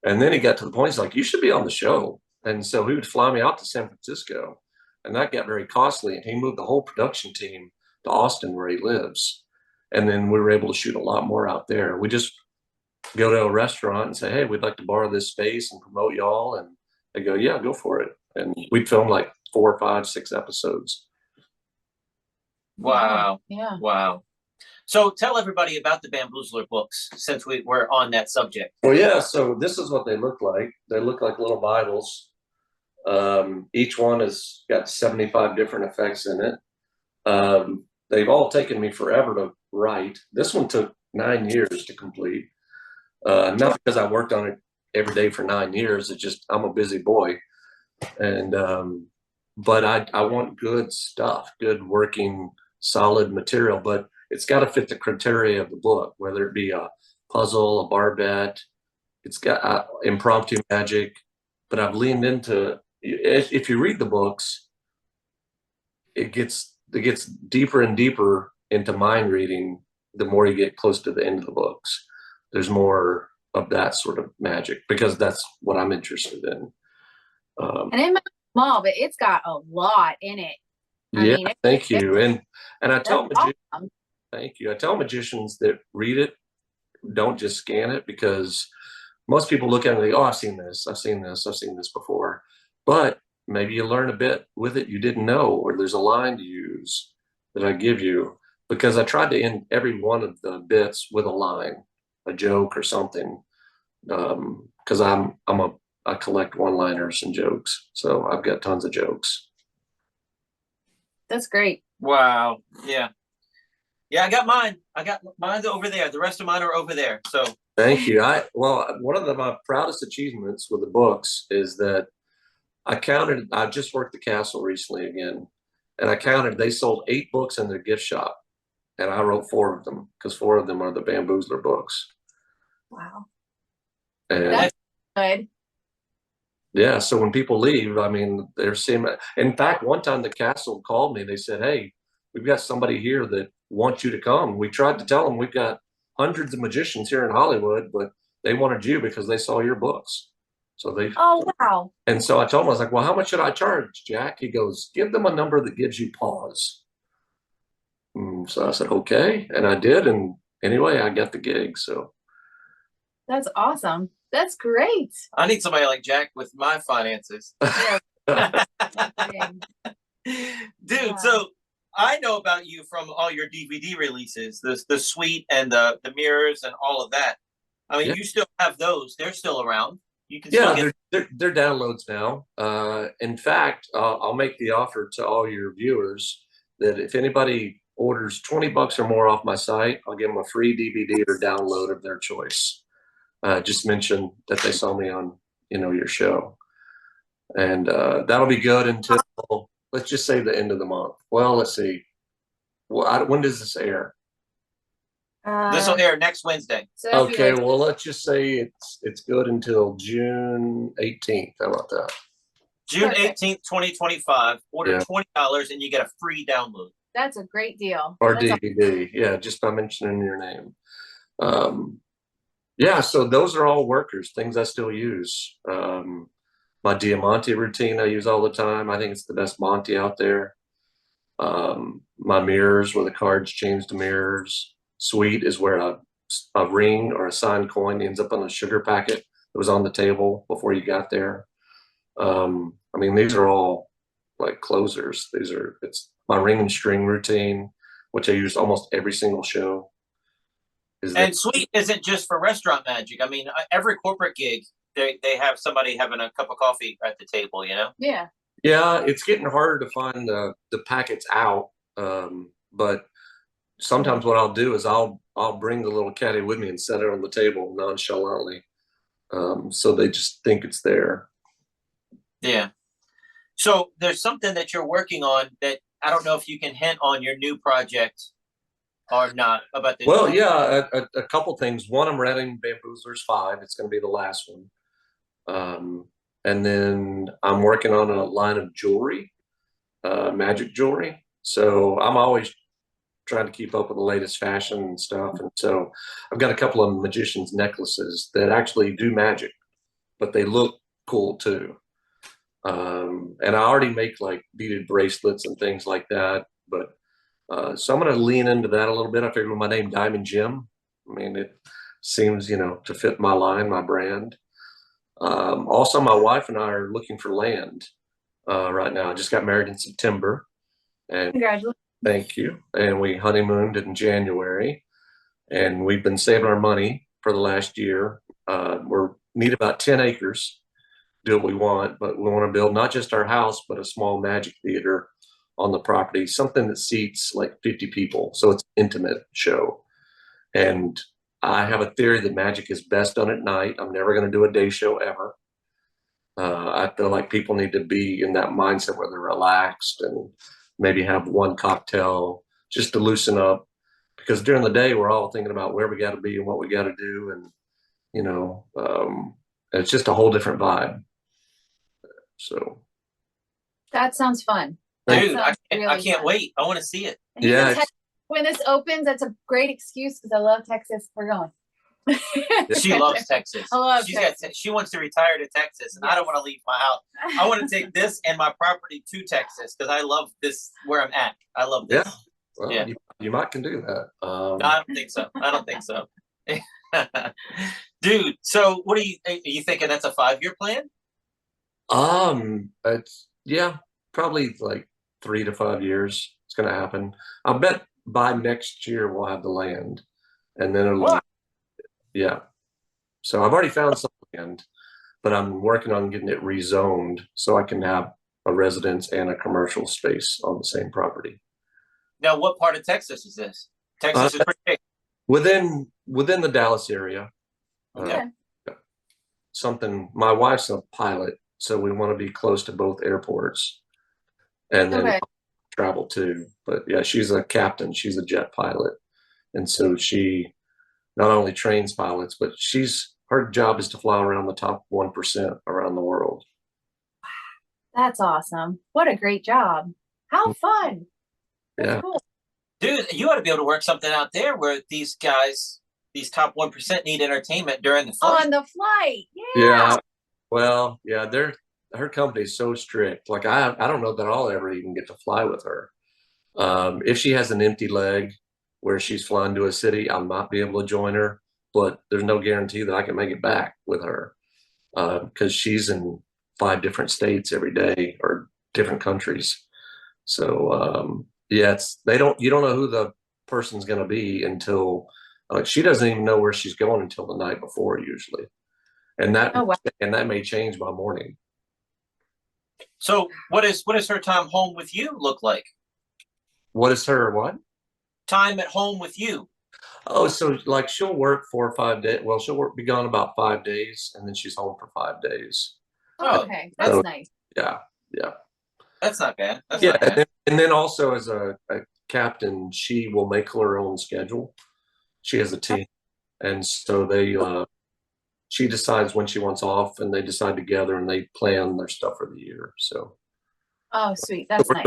And then he got to the point, he's like, "You should be on the show." And so he would fly me out to San Francisco. And that got very costly. And he moved the whole production team to Austin, where he lives. And then we were able to shoot a lot more out there. We just go to a restaurant and say, "Hey, we'd like to borrow this space and promote y'all." And they go, "Yeah, go for it." And we'd film like 4, 5, 6 episodes. Wow. Yeah. Wow. So tell everybody about the bamboozler books, since we're on that subject. Well, yeah, so this is what they look like. They look like little Bibles. Each one has got 75 different effects in it. They've all taken me forever to write. This one took 9 years to complete. Not because I worked on it every day for 9 years. It's just I'm a busy boy. And but I want good stuff, good working, solid material, but it's got to fit the criteria of the book, whether it be a puzzle, a bar bet. It's got impromptu magic, but I've leaned into, if you read the books, it gets deeper and deeper into mind reading the more you get close to the end of the books. There's more of that sort of magic because that's what I'm interested in. And it might be small, but it's got a lot in it. Thank you. And I tell awesome. Thank you. I tell magicians that read it, don't just scan it, because most people look at it and they go, "Oh, I've seen this before." But maybe you learn a bit with it you didn't know, or there's a line to use that I give you, because I tried to end every one of the bits with a line, a joke or something. Because I collect one-liners and jokes, so I've got tons of jokes. That's great. Wow. Yeah. Yeah, I got mine. Mine's over there. The rest of mine are over there. So Thank you. One of my proudest achievements with the books is that I just worked the castle recently again, and I counted, they sold 8 books in their gift shop, and I wrote 4 of them, because 4 of them are the Bamboozler books. Wow. And That's good. yeah, so when people leave, I mean, they're seeing. In fact, one time the castle called me. They said, "Hey, we've got somebody here that wants you to come." We tried to tell them we've got hundreds of magicians here in Hollywood, but they wanted you because they saw your books. So they. Oh, wow. And so I told him, I was like, "Well, how much should I charge, Jack?" He goes, "Give them a number that gives you pause." So I said, "Okay," and I did. And anyway, I got the gig. So. That's awesome. That's great. I need somebody like Jack with my finances. Yeah. Dude, Yeah. so I know about you from all your DVD releases, the suite and the mirrors and all of that. I mean, Yeah. you still have those. They're still around. You can still Yeah, get they're downloads now. In fact, I'll make the offer to all your viewers that if anybody orders $20 or more off my site, I'll give them a free DVD or download of their choice. Just mention that they saw me on, your show, and that'll be good until, let's just say, the end of the month. Well, let's see. Well, when does this air? this will air next Wednesday. So that'd be Okay, like, well, let's just say it's good until June 18th. How about that? June Perfect. 18th, 2025. Order Yeah. $20 and you get a free download. that's a great deal. Or That's DVD, yeah, just by mentioning your name. Yeah, so those are all workers, things I still use. My Diamante routine I use all the time. I think it's the best Monty out there. My mirrors, where the cards change to mirrors. Sweet is where a ring or a signed coin ends up on a sugar packet that was on the table before you got there. I mean, these are all like closers. It's my ring and string routine, which I use almost every single show. And suite isn't just for restaurant magic. I mean, every corporate gig, they have somebody having a cup of coffee at the table, Yeah. Yeah, it's getting harder to find the packets out. But sometimes what I'll do is I'll bring the little caddy with me and set it on the table nonchalantly, so they just think it's there. Yeah. So there's something that you're working on that I don't know if you can hint on your new project or not about the. Well, yeah, a couple things. One, I'm writing Bamboozlers 5. It's going to be the last one. And then I'm working on a line of jewelry, magic jewelry. So I'm always trying to keep up with the latest fashion and stuff. And so I've got a couple of magicians' necklaces that actually do magic, but they look cool too. And I already make like beaded bracelets and things like that. But so I'm going to lean into that a little bit. I figured with my name, Diamond Jim, I mean, it seems, to fit my line, my brand. Also, my wife and I are looking for land right now. I just got married in September. And Congratulations. thank you. And we honeymooned in January. And we've been saving our money for the last year. We need about 10 acres to do what we want, but we want to build not just our house, but a small magic theater on the property, something that seats like 50 people. So it's an intimate show. And I have a theory that magic is best done at night. I'm never going to do a day show ever. I feel like people need to be in that mindset where they're relaxed and maybe have one cocktail just to loosen up. Because during the day, we're all thinking about where we got to be and what we got to do. And, it's just a whole different vibe. So. That sounds fun. Dude, That I sounds can't fun. wait. I want to see it. And even Yeah. when this opens, that's a great excuse because I love Texas. We're going. She loves Texas. I love She wants to retire to Texas, and I don't want to leave my house. I want to take this and my property to Texas because I love this where I'm at. I love this. Yeah. Well, Yeah. you might can do that. I don't think so. I don't think so. Dude, so what are you thinking? That's a 5-year plan? It's probably like 3 to 5 years. It's going to happen. I bet by next year we'll have the land, and then it'll. What? Yeah. So I've already found some land, but I'm working on getting it rezoned so I can have a residence and a commercial space on the same property. Now, what part of Texas is this? Texas is pretty big. Within the Dallas area. Okay. My wife's a pilot, so we want to be close to both airports, and then travel too. But yeah, she's a captain. She's a jet pilot, and so she not only trains pilots, but she's her job is to fly around the top 1% around the world. That's awesome. What a great job. How fun. That's Yeah. cool. Dude, you ought to be able to work something out there where these guys, these top 1% need entertainment during the flight. On the flight. Yeah. Well, yeah, her company is so strict. Like I don't know that I'll ever even get to fly with her. If she has an empty leg where she's flying to a city, I might be able to join her, but there's no guarantee that I can make it back with her because she's in 5 different states every day or different countries. So yeah, you don't know who the person's going to be until she doesn't even know where she's going until the night before usually, and Oh, wow. that may change by morning. So what does her time home with you look like? What is her what? Time at home with you. Oh, so like she'll work 4 or 5 days. Well, be gone about 5 days, and then she's home for 5 days. Oh, Okay. That's so, nice. Yeah, yeah, That's not bad. That's yeah. not bad. And then also as a captain, she will make her own schedule. She has a team, and so she decides when she wants off, and they decide together, and they plan their stuff for the year. So Oh, sweet. That's we're nice.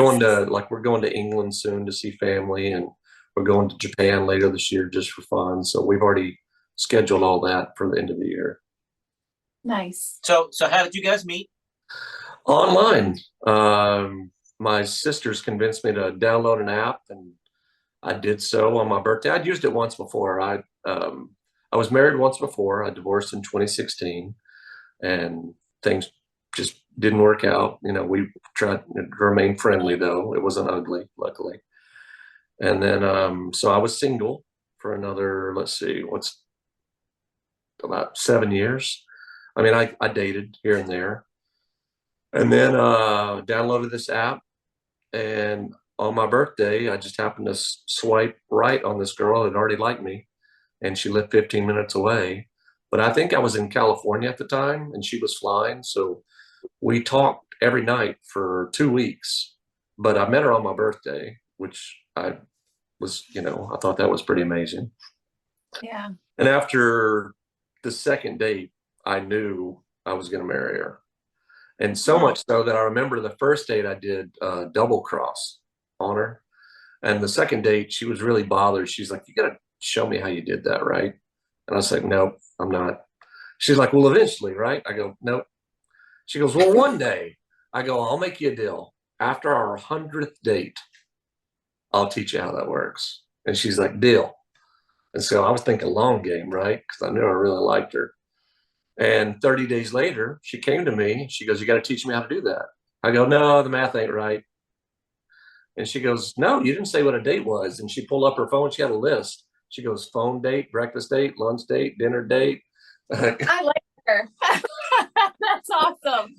going to England soon to see family, and we're going to Japan later this year just for fun. So we've already scheduled all that for the end of the year. Nice. So how did you guys meet? Online. My sisters convinced me to download an app, and I did so on my birthday. I'd used it once before. I was married once before. I divorced in 2016, and things just didn't work out. You know, we tried to remain friendly, though it wasn't ugly, luckily. And then, so I was single for another, let's see, what's about 7 years. I mean, I dated here and there, and then downloaded this app. And on my birthday, I just happened to swipe right on this girl that already liked me, and she lived 15 minutes away. But I think I was in California at the time, and she was flying. So we talked every night for 2 weeks. But I met her on my birthday, which I thought that was pretty amazing. Yeah. And after the second date, I knew I was going to marry her. And so much so that I remember the first date I did double cross on her. And the second date, she was really bothered. She's like, "You got to show me how you did that, right?" And I was like, "Nope, I'm not." She's like, "Well, eventually, right?" I go, "Nope." She goes, "Well, one day." I go, "I'll make you a deal. After our 100th date, I'll teach you how that works." And she's like, "Deal." And so I was thinking long game, right? Because I knew I really liked her. And 30 days later, she came to me. She goes, "You got to teach me how to do that." I go, "No, the math ain't right." And she goes, "No, you didn't say what a date was." And she pulled up her phone. She had a list. She goes, "Phone date, breakfast date, lunch date, dinner date." I like her. That's awesome.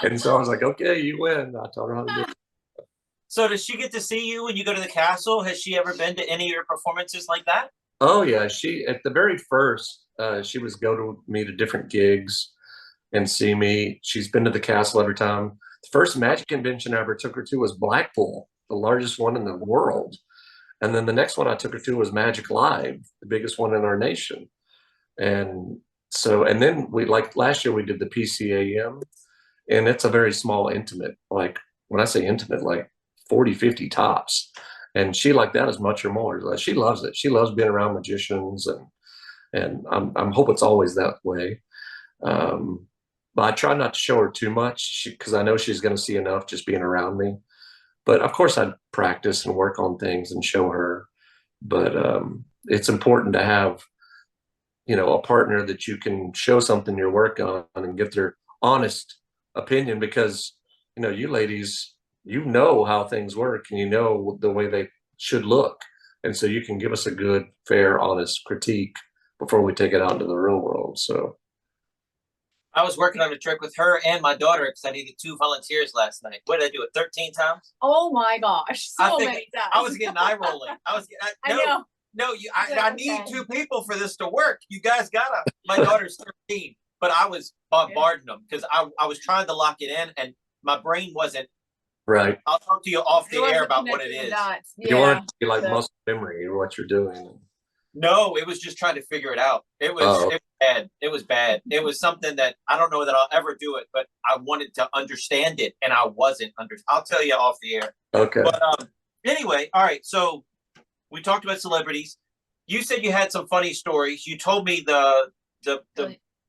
And so I was like, "Okay, you win." I taught her how to do it. So does she get to see you when you go to the castle? Has she ever been to any of your performances like that? Oh yeah, she at the very first, she was go to me to different gigs and see me. She's been to the castle every time. The first magic convention I ever took her to was Blackpool, the largest one in the world. And then the next one I took her to was Magiclife, the biggest one in our nation. And so, and then like last year we did the PCAM, and it's a very small, intimate, like when I say intimate, like 40, 50 tops. And she liked that as much or more. Like, she loves it. She loves being around magicians, and I'm hope it's always that way. But I try not to show her too much because I know she's going to see enough just being around me. But of course, I'd practice and work on things and show her. But it's important to have, a partner that you can show something you're working on and get their honest opinion, because, you ladies, how things work, and the way they should look. And so you can give us a good, fair, honest critique before we take it out into the real world. So I was working on a trick with her and my daughter because I needed 2 volunteers last night. What did I do it 13 times? Oh my gosh. So many times. I was getting eye rolling. I know. No, I need 2 people for this to work. You guys gotta. My daughter's 13, but I was bombarding them because I was trying to lock it in, and my brain wasn't. right. I'll talk to you off the It wasn't air about what it connecting is. the dots. You want it to be like So- muscle memory or what you're doing. No, it was just trying to figure it out. It was Oh. it was bad. It was bad. It was something that I don't know that I'll ever do it, but I wanted to understand it, and I wasn't under. I'll tell you off the air. Okay. But anyway, all right. So we talked about celebrities. You said you had some funny stories. You told me the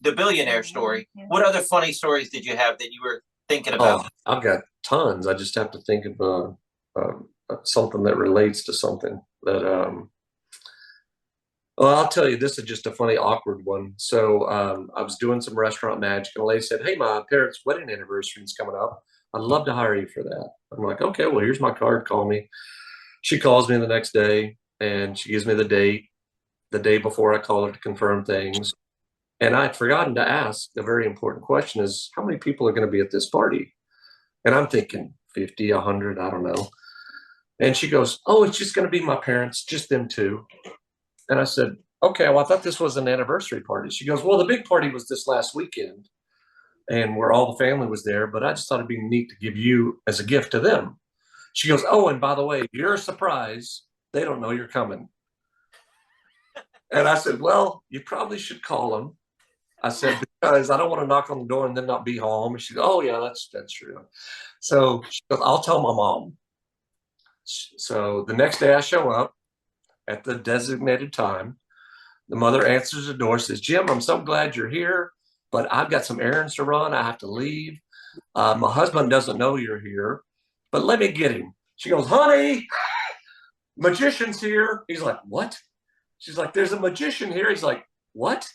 billionaire story. Yeah. What other funny stories did you have that you were thinking about? Oh, I've got tons. I just have to think of something that relates to something that. Well, I'll tell you, this is just a funny, awkward one. So I was doing some restaurant magic, and a lady said, "Hey, my parents' wedding anniversary is coming up. I'd love to hire you for that." I'm like, "Okay, well, here's my card. Call me." She calls me the next day, and she gives me the date. The day before, I call her to confirm things. And I'd forgotten to ask the very important question is, how many people are going to be at this party? And I'm thinking 50, 100, I don't know. And she goes, "Oh, it's just going to be my parents, just them two." And I said, "Okay, well, I thought this was an anniversary party." She goes, "Well, the big party was this last weekend and where all the family was there, but I just thought it'd be neat to give you as a gift to them." She goes, "Oh, and by the way, you're a surprise. They don't know you're coming." And I said, "Well, you probably should call them." I said, "Because I don't want to knock on the door and then not be home." And she goes, "Oh, yeah, that's true." So she goes, "I'll tell my mom." So the next day I show up at the designated time. The mother answers the door, says, "Jim, I'm so glad you're here, but I've got some errands to run. I have to leave. My husband doesn't know you're here, but let me get him." She goes, "Honey, magician's here." He's like, "What?" She's like, "There's a magician here." He's like, "What?"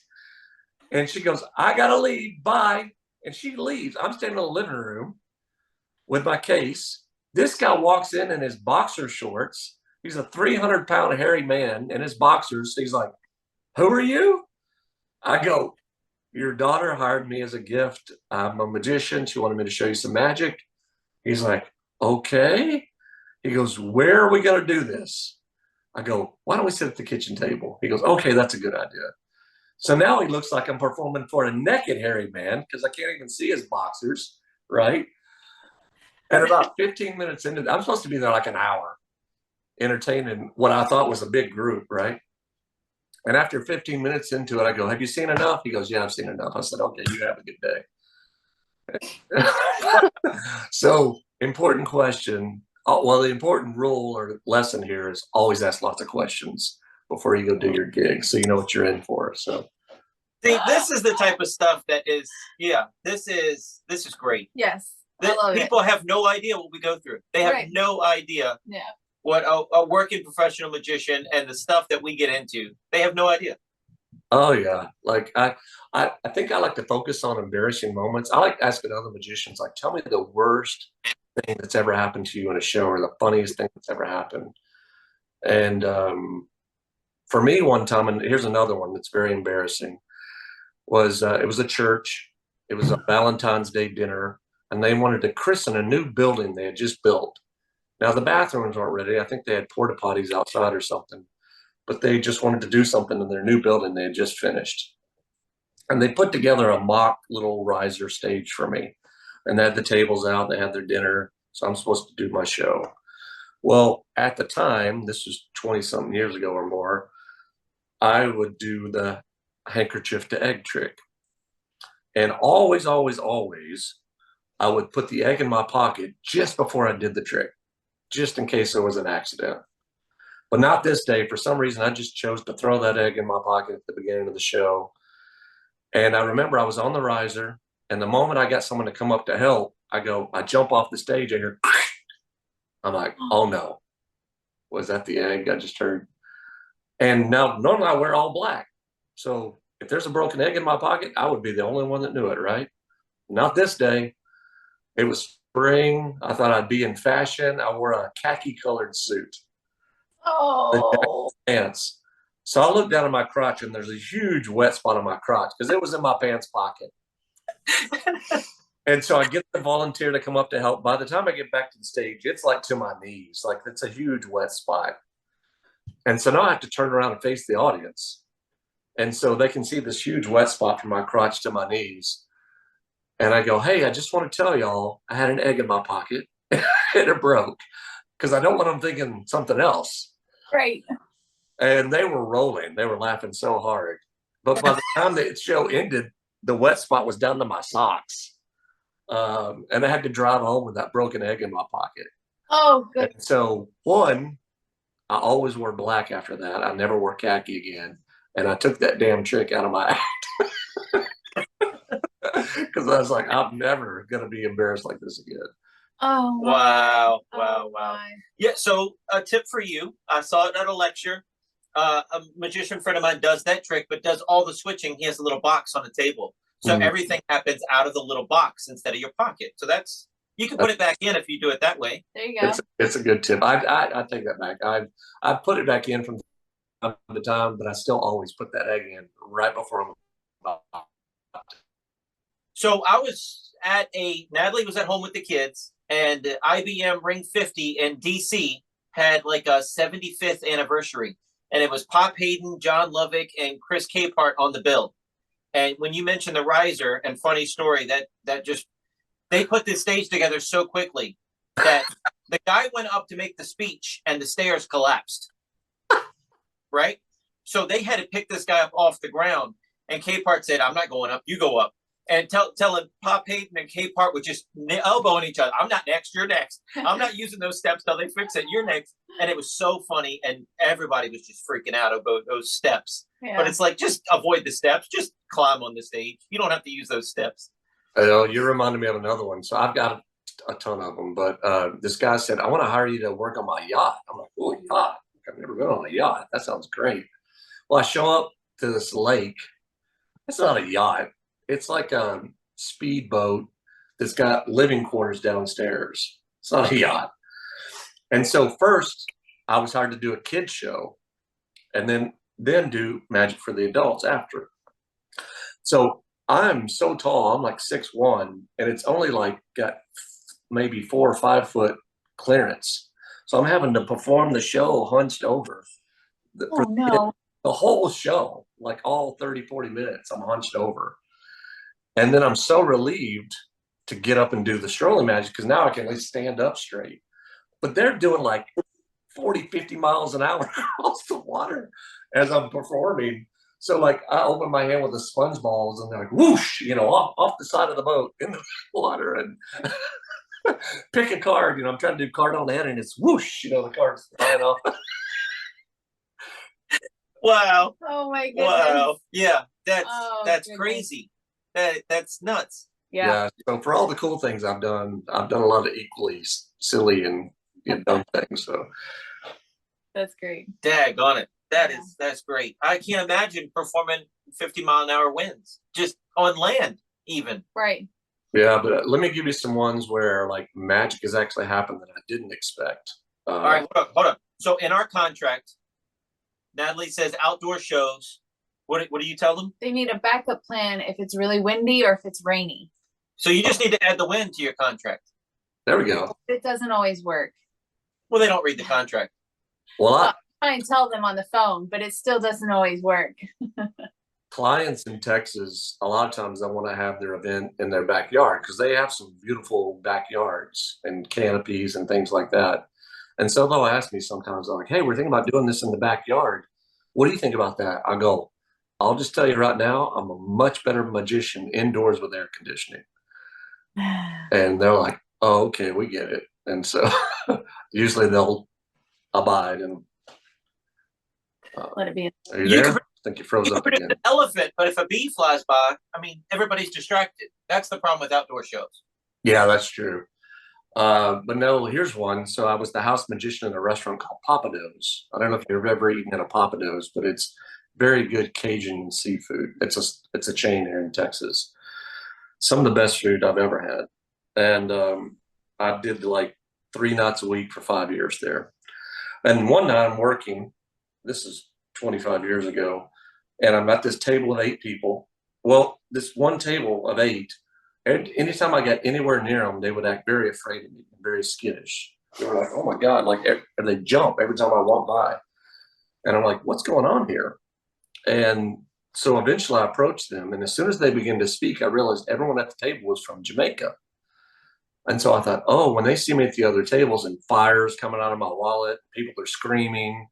And she goes, "I got to leave. Bye." And she leaves. I'm standing in the living room with my case. This guy walks in his boxer shorts. He's a 300-pound hairy man in his boxers. He's like, "Who are you?" I go, "Your daughter hired me as a gift. I'm a magician. She wanted me to show you some magic." He's like, "Okay." He goes, "Where are we going to do this?" I go, "Why don't we sit at the kitchen table?" He goes, "Okay, that's a good idea." So now he looks like I'm performing for a naked hairy man because I can't even see his boxers, right? And about 15 minutes into, I'm supposed to be there like an hour entertaining what I thought was a big group, right? And after 15 minutes into it, I go, "Have you seen enough?" He goes, "Yeah, I've seen enough." I said, "Okay, you have a good day." So, important question. Well, the important rule or lesson here is always ask lots of questions before you go do your gig, so you know what you're in for. So, See, this is the type of stuff that is, yeah, this is great. Yes. I love People have no idea what we go through. They have Right. no idea Yeah. what a working professional magician and the stuff that we get into. They have no idea. oh yeah, like I think I like to focus on embarrassing moments. I like asking other magicians, like, "Tell me the worst thing that's ever happened to you in a show, or the funniest thing that's ever happened." And for me, one time, and here's another one that's very embarrassing, was it was a church. It was a Valentine's Day dinner, and they wanted to christen a new building they had just built. Now the bathrooms weren't ready. I think they had porta potties outside or something, but they just wanted to do something in their new building they had just finished. And they put together a mock little riser stage for me, and they had the tables out. They had their dinner, so I'm supposed to do my show. Well, at the time, this was 20 something years ago or more, I would do the handkerchief to egg trick. And always, always, always, I would put the egg in my pocket just before I did the trick, just in case there was an accident. But not this day. For some reason, I just chose to throw that egg in my pocket at the beginning of the show. And I remember I was on the riser, and the moment I got someone to come up to help, I jump off the stage, I hear, I'm like, "Oh no, was that the egg I just heard?" And now normally I wear all black. So if there's a broken egg in my pocket, I would be the only one that knew it, right? Not this day. It was spring. I thought I'd be in fashion. I wore a khaki colored suit, the Oh. pants. So I look down at my crotch, and there's a huge wet spot on my crotch because it was in my pants pocket. And so I get the volunteer to come up to help. By the time I get back to the stage, it's like to my knees. Like it's a huge wet spot. And so now I have to turn around and face the audience. And so they can see this huge wet spot from my crotch to my knees. And I go, "Hey, I just want to tell y'all I had an egg in my pocket and it broke," because I don't want them thinking something else. Right. And they were rolling. They were laughing so hard. But by the time the show ended, the wet spot was down to my socks. And I had to drive home with that broken egg in my pocket. Oh, good. And so, one, I always wore black after that. I never wore khaki again. And I took that damn trick out of my act. Because I was like, I'm never going to be embarrassed like this again. Oh, Wow. oh, Wow. my. Yeah. So a tip for you. I saw it at a lecture. A magician friend of mine does that trick, but does all the switching. He has a little box on the table. So everything happens out of the little box instead of your pocket. So that's, you can put it back in if you do it that way. There you go. It's a good tip. I take that back. I put it back in from time to time, but I still always put that egg in right before I'm about. So I was at Natalie was at home with the kids, and IBM Ring 50 in DC had like a 75th anniversary. And it was Pop Hayden, John Lovick, and Chris Capehart on the bill. And when you mentioned the riser, and funny story, that just, they put this stage together so quickly that the guy went up to make the speech and the stairs collapsed. Right? So they had to pick this guy up off the ground. And Capehart said, I'm not going up, you go up. And telling Pop Hayden and Capehart were just elbowing each other. I'm not next, you're next. I'm not using those steps till they fix it, you're next. And it was so funny, and everybody was just freaking out about those steps. Yeah. But it's like, just avoid the steps, just climb on the stage. You don't have to use those steps. You reminded me of another one. So I've got a ton of them, but this guy said, I want to hire you to work on my yacht. I'm like, oh, yacht? I've never been on a yacht. That sounds great. Well, I show up to this lake. It's not a yacht. It's like a speedboat that's got living quarters downstairs. It's not a yacht. And so first, I was hired to do a kid show, and then do magic for the adults after. So I'm so tall. I'm like 6'1", and it's only like got maybe 4 or 5 foot clearance. So I'm having to perform the show hunched over. Oh, no. The whole show, like all 30, 40 minutes, I'm hunched over. And then I'm so relieved to get up and do the strolling magic because now I can at least stand up straight. But they're doing like 40, 50 miles an hour across the water as I'm performing. So like I open my hand with the sponge balls and they're like whoosh, off the side of the boat in the water, and pick a card. I'm trying to do card on the head and it's whoosh, the card's flying off. Wow. Oh, my goodness. Wow. Yeah, that's goodness. crazy. That's nuts. Yeah. So for all the cool things I've done a lot of equally silly and dumb things. So That's great. Daggone it. That's great. I can't imagine performing 50-mile-an-hour winds just on land, even. Right. Yeah, but let me give you some ones where like magic has actually happened that I didn't expect. All right, hold on. So in our contract, Natalie says outdoor shows. What do you tell them? They need a backup plan if it's really windy or if it's rainy. So you just need to add the wind to your contract. There we go. It doesn't always work. Well, they don't read the contract. Well, I try and tell them on the phone, but it still doesn't always work. clients in Texas, a lot of times they want to have their event in their backyard because they have some beautiful backyards and canopies and things like that. And so they'll ask me sometimes, they're like, hey, we're thinking about doing this in the backyard. What do you think about that? I go, I'll just tell you right now, I'm a much better magician indoors with air conditioning. And they're like, oh, okay, we get it. And so usually they'll abide. And Let it be. are you there? I think you froze up again. An elephant, but if a bee flies by, everybody's distracted. That's the problem with outdoor shows. Yeah, that's true. But no, here's one. So I was the house magician in a restaurant called Papado's. I don't know if you've ever eaten at a Papado's, but it's very good Cajun seafood. It's a chain here in Texas. Some of the best food I've ever had. And I did like 3 nights a week for 5 years there. And one night I'm working, this is 25 years ago, and I'm at this table of 8 people. Well, this one table of 8, anytime I got anywhere near them, they would act very afraid of me, very skittish. They were like, oh my God, like, and they jump every time I walk by. And I'm like, what's going on here? And so eventually I approached them. And as soon as they began to speak, I realized everyone at the table was from Jamaica. And so I thought, oh, when they see me at the other tables and fire's coming out of my wallet, people are screaming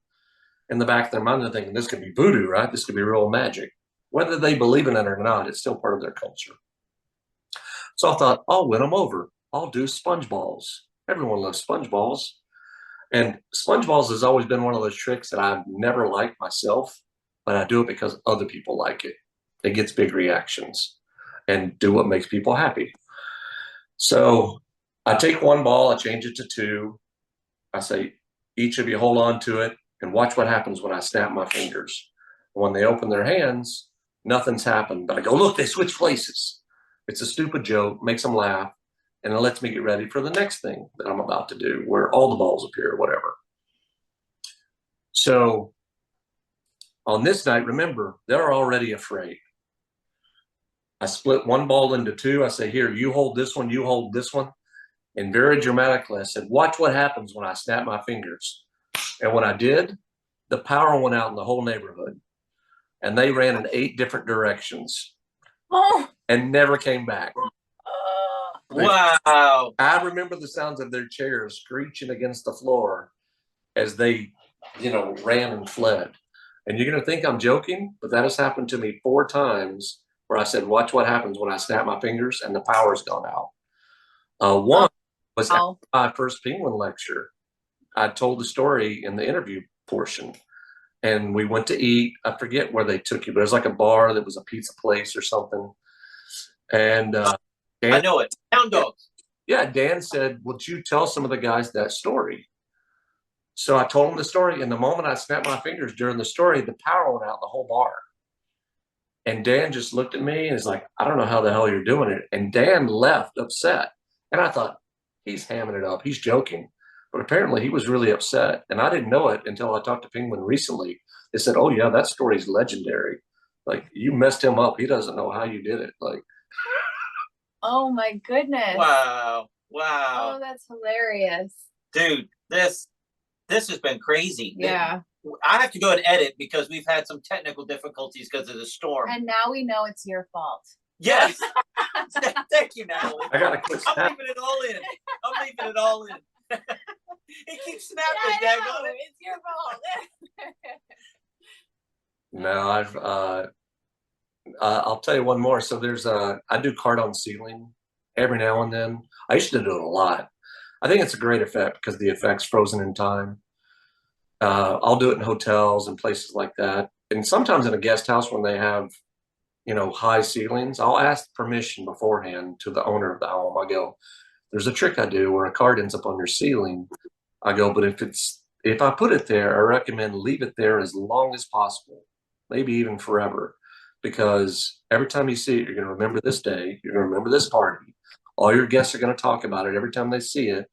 in the back of their mind, they're thinking, this could be voodoo, right? This could be real magic. Whether they believe in it or not, it's still part of their culture. So I thought, I'll win them over. I'll do sponge balls. Everyone loves sponge balls. And sponge balls has always been one of those tricks that I've never liked myself, but I do it because other people like it. It gets big reactions and do what makes people happy. So I take one ball, I change it to two. I say, each of you hold on to it and watch what happens when I snap my fingers. When they open their hands, nothing's happened. But I go, look, they switch places. It's a stupid joke, makes them laugh, and it lets me get ready for the next thing that I'm about to do, where all the balls appear or whatever. So on this night, remember, they're already afraid. I split one ball into two. I say, here, you hold this one, you hold this one. And very dramatically, I said, watch what happens when I snap my fingers. And when I did, the power went out in the whole neighborhood. And they ran in 8 different directions and never came back. Wow. I remember the sounds of their chairs screeching against the floor as they, ran and fled. And you're going to think I'm joking, but that has happened to me 4 times where I said, watch what happens when I snap my fingers and the power's gone out. One was at my first penguin lecture. I told the story in the interview portion. And we went to eat. I forget where they took you, but it was like a bar that was a pizza place or something. And Dan, I know it. Hound dogs. Yeah, Dan said, would you tell some of the guys that story? So I told him the story. And the moment I snapped my fingers during the story, the power went out in the whole bar. And Dan just looked at me and is like, I don't know how the hell you're doing it. And Dan left upset. And I thought, he's hamming it up. He's joking. But apparently he was really upset. And I didn't know it until I talked to Penguin recently. They said, oh, yeah, that story's legendary. Like, you messed him up. He doesn't know how you did it. Like, oh my goodness. Wow. Wow. Oh, that's hilarious. Dude, this has been crazy. Yeah. I have to go and edit because we've had some technical difficulties because of the storm. And now we know it's your fault. Yes. Thank you, Natalie. I got a quick snap. I'm leaving it all in. I'm leaving it all in. It keeps snapping, Yeah, daggone it. it's your fault. No, I'll tell you one more. So I do cardon sealing every now and then. I used to do it a lot. I think it's a great effect because the effect's frozen in time. I'll do it in hotels and places like that. And sometimes in a guest house when they have, high ceilings, I'll ask permission beforehand to the owner of the home. I go, there's a trick I do where a card ends up on your ceiling. I go, but if I put it there, I recommend leave it there as long as possible, maybe even forever, because every time you see it, you're going to remember this day. You're going to remember this party. All your guests are going to talk about it every time they see it.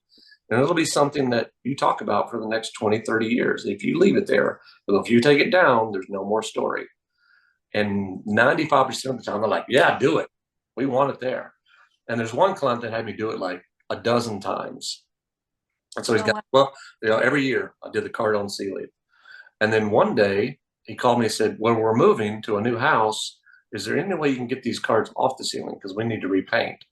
And it'll be something that you talk about for the next 20, 30 years. If you leave it there, but if you take it down, there's no more story. And 95% of the time, they're like, yeah, do it. We want it there. And there's one client that had me do it like a dozen times. And so he's got, every year I did the cardon sealing. And then one day he called me and said, well, we're moving to a new house. Is there any way you can get these cards off the ceiling? Because we need to repaint.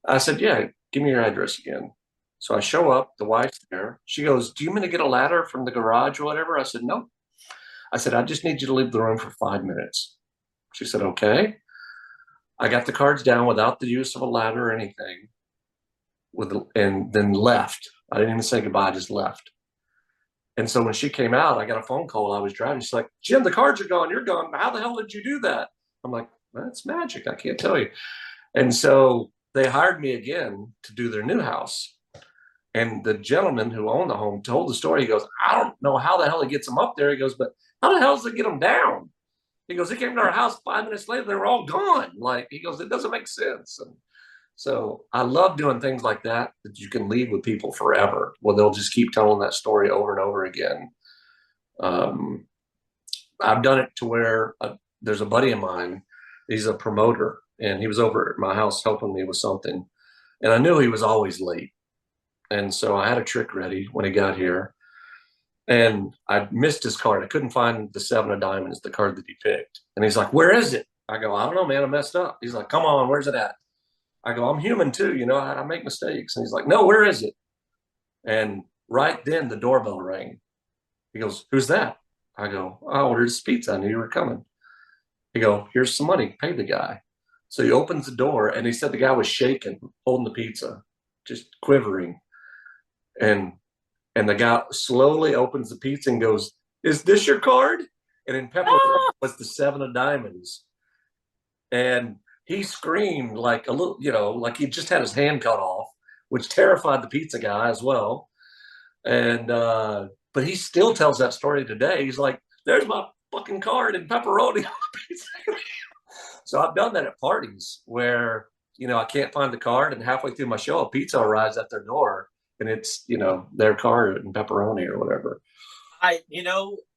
I said, yeah, give me your address again. So I show up, the wife's there. She goes, do you mean to get a ladder from the garage or whatever? I said, no. I said, I just need you to leave the room for 5 minutes. She said, okay. I got the cards down without the use of a ladder or anything, and then left. I didn't even say goodbye, I just left. And so when she came out, I got a phone call while I was driving. She's like, Jim, the cards are gone. You're gone. How the hell did you do that? I'm like, that's magic. I can't tell you. And so they hired me again to do their new house. And the gentleman who owned the home told the story. He goes, I don't know how the hell he gets them up there. He goes, but how the hell does it get them down? He goes, he came to our house 5 minutes later. They were all gone. Like, he goes, it doesn't make sense. And so I love doing things like that you can leave with people forever. Well, they'll just keep telling that story over and over again. I've done it to where there's a buddy of mine. He's a promoter, and he was over at my house helping me with something. And I knew he was always late. And so I had a trick ready when he got here. And I missed his card. I couldn't find the 7 of diamonds, the card that he picked. And he's like, where is it? I go, I don't know, man. I messed up. He's like, come on, where's it at? I go, I'm human too. I make mistakes. And he's like, no, where is it? And right then the doorbell rang. He goes, who's that? I go, I ordered pizza. I knew you were coming. He go, here's some money, pay the guy. So he opens the door, and he said the guy was shaking, holding the pizza, just quivering. And the guy slowly opens the pizza and goes, "Is this your card?" And in pepperoni was the 7 of diamonds. And he screamed like a little, like he just had his hand cut off, which terrified the pizza guy as well. And but he still tells that story today. He's like, "There's my fucking card and pepperoni on the pizza." So I've done that at parties where, I can't find the card, and halfway through my show, a pizza arrives at their door, and it's, their card and pepperoni or whatever. All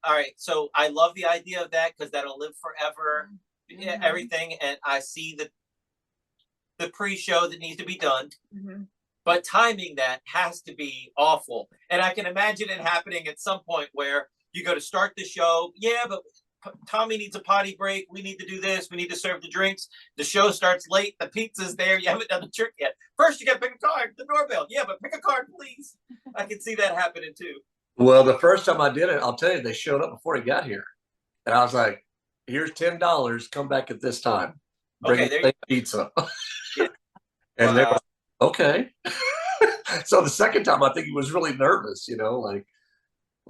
right. So I love the idea of that because that'll live forever, everything. And I see the pre-show that needs to be done, but timing that has to be awful. And I can imagine it happening at some point where you go to start the show. Yeah, but Tommy needs a potty break. We need to do this. We need to serve the drinks. The show starts late. The pizza's there. You haven't done the trick yet. First, you got to pick a card. The doorbell. Yeah, but pick a card, please. I can see that happening too. Well, the first time I did it, I'll tell you, they showed up before he got here. And I was like, here's $10. Come back at this time. Bring me pizza. Yeah. And they were like, okay. So the second time, I think he was really nervous,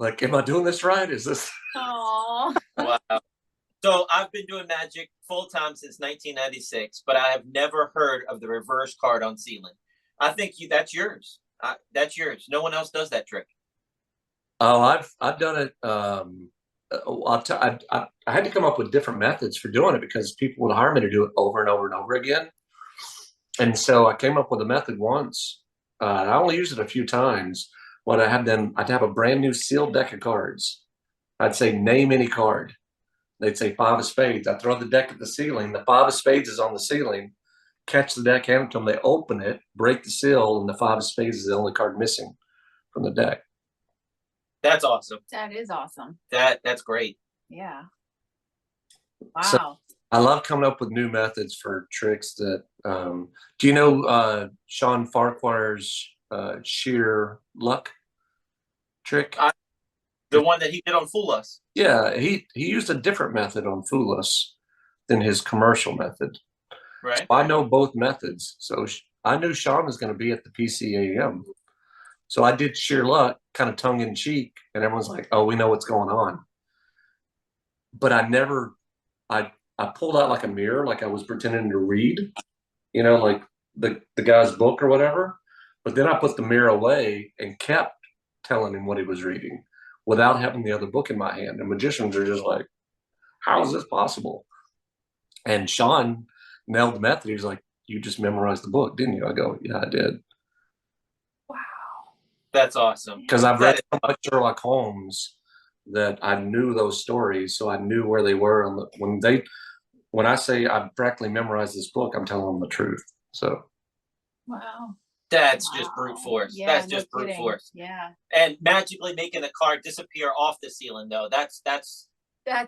like, am I doing this right? Is this? Aww. Wow. So I've been doing magic full time since 1996, but I have never heard of the reverse card on ceiling. I think that's yours. That's yours. No one else does that trick. Oh, I've done it. I had to come up with different methods for doing it because people would hire me to do it over and over and over again. And so I came up with a method once. I only used it a few times. What I'd have a brand new sealed deck of cards. I'd say, name any card. They'd say 5 of spades. I throw the deck at the ceiling. The 5 of spades is on the ceiling. Catch the deck, hand it to them. They open it, break the seal, and the 5 of spades is the only card missing from the deck. That's awesome. That is awesome. That's great. Yeah. Wow. So I love coming up with new methods for tricks that, do you know Sean Farquhar's sheer luck trick? The one that he did on Fool Us. Yeah, he used a different method on Fool Us than his commercial method. Right. So I know both methods. So I knew Sean was going to be at the PCAM. So I did sheer luck, kind of tongue in cheek, and everyone's like, "Oh, we know what's going on." But I pulled out like a mirror, like I was pretending to read, like the guy's book or whatever. But then I put the mirror away and kept telling him what he was reading without having the other book in my hand. And magicians are just like, how is this possible? And Sean nailed the method. He was like, "You just memorized the book, didn't you?" I go, "Yeah, I did." Wow. That's awesome. Because I've read so much Sherlock Holmes that I knew those stories, so I knew where they were. When I say I practically memorized this book, I'm telling them the truth. So. Wow. That's just brute force. Yeah, That's no just brute kidding. force. Yeah. And magically making the card disappear off the ceiling, though. That's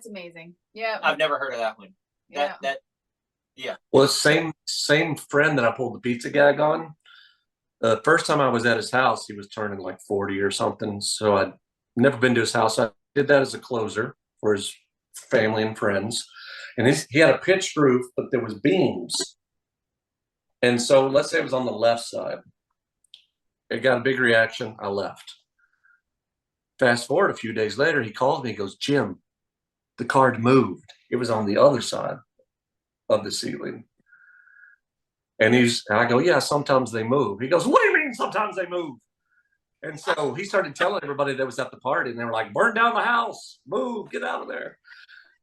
amazing. Yeah. I've never heard of that one. Yeah. Well, same friend that I pulled the pizza gag on. The first time I was at his house, he was turning like 40 or something. So I'd never been to his house. I did that as a closer for his family and friends. And he had a pitched roof, but there was beams. And so let's say it was on the left side. It got a big reaction. I left. Fast forward a few days later, he calls me. He goes, "Jim, the card moved. It was on the other side of the ceiling." And I go, "Yeah, sometimes they move." He goes, "What do you mean sometimes they move?" And so he started telling everybody that was at the party, and they were like, "Burn down the house, move, get out of there."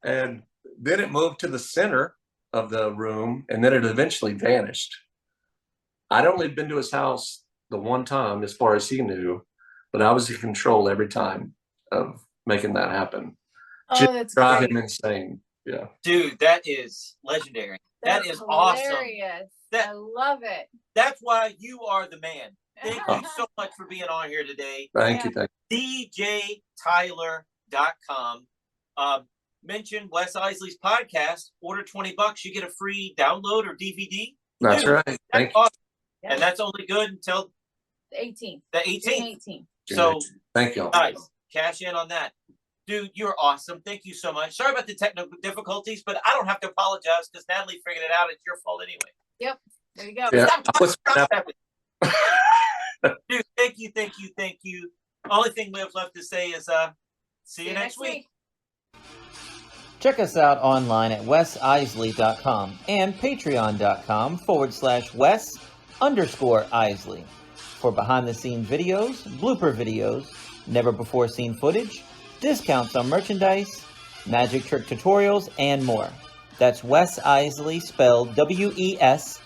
And then it moved to the center of the room, and then it eventually vanished. I'd only been to his house the one time, as far as he knew, but I was in control every time of making that happen. Oh, Just that's drive great. him insane. Yeah. Dude, that is legendary. That's that is awesome. Hilarious. I love it. That's why you are the man. Thank you so much for being on here today. Thank you. DJTyler.com. Mention Wes Iseli's podcast. Order $20. You get a free download or DVD. That's Dude, right. Thank you. Awesome. Yeah. And that's only good until the 18th. The 18th. June 18th. So thank you. guys, cash in on that. Dude, you're awesome. Thank you so much. Sorry about the technical difficulties, but I don't have to apologize because Natalie figured it out. It's your fault anyway. Yep. There you go. Yeah, Stop I was- talking about that. Dude, thank you. Only thing we have left to say is see you next week. Check us out online at wesisley.com and patreon.com/Wes_Isley for behind-the-scenes videos, blooper videos, never-before-seen footage, discounts on merchandise, magic trick tutorials, and more. That's Wes Iseli, spelled Wesiseli.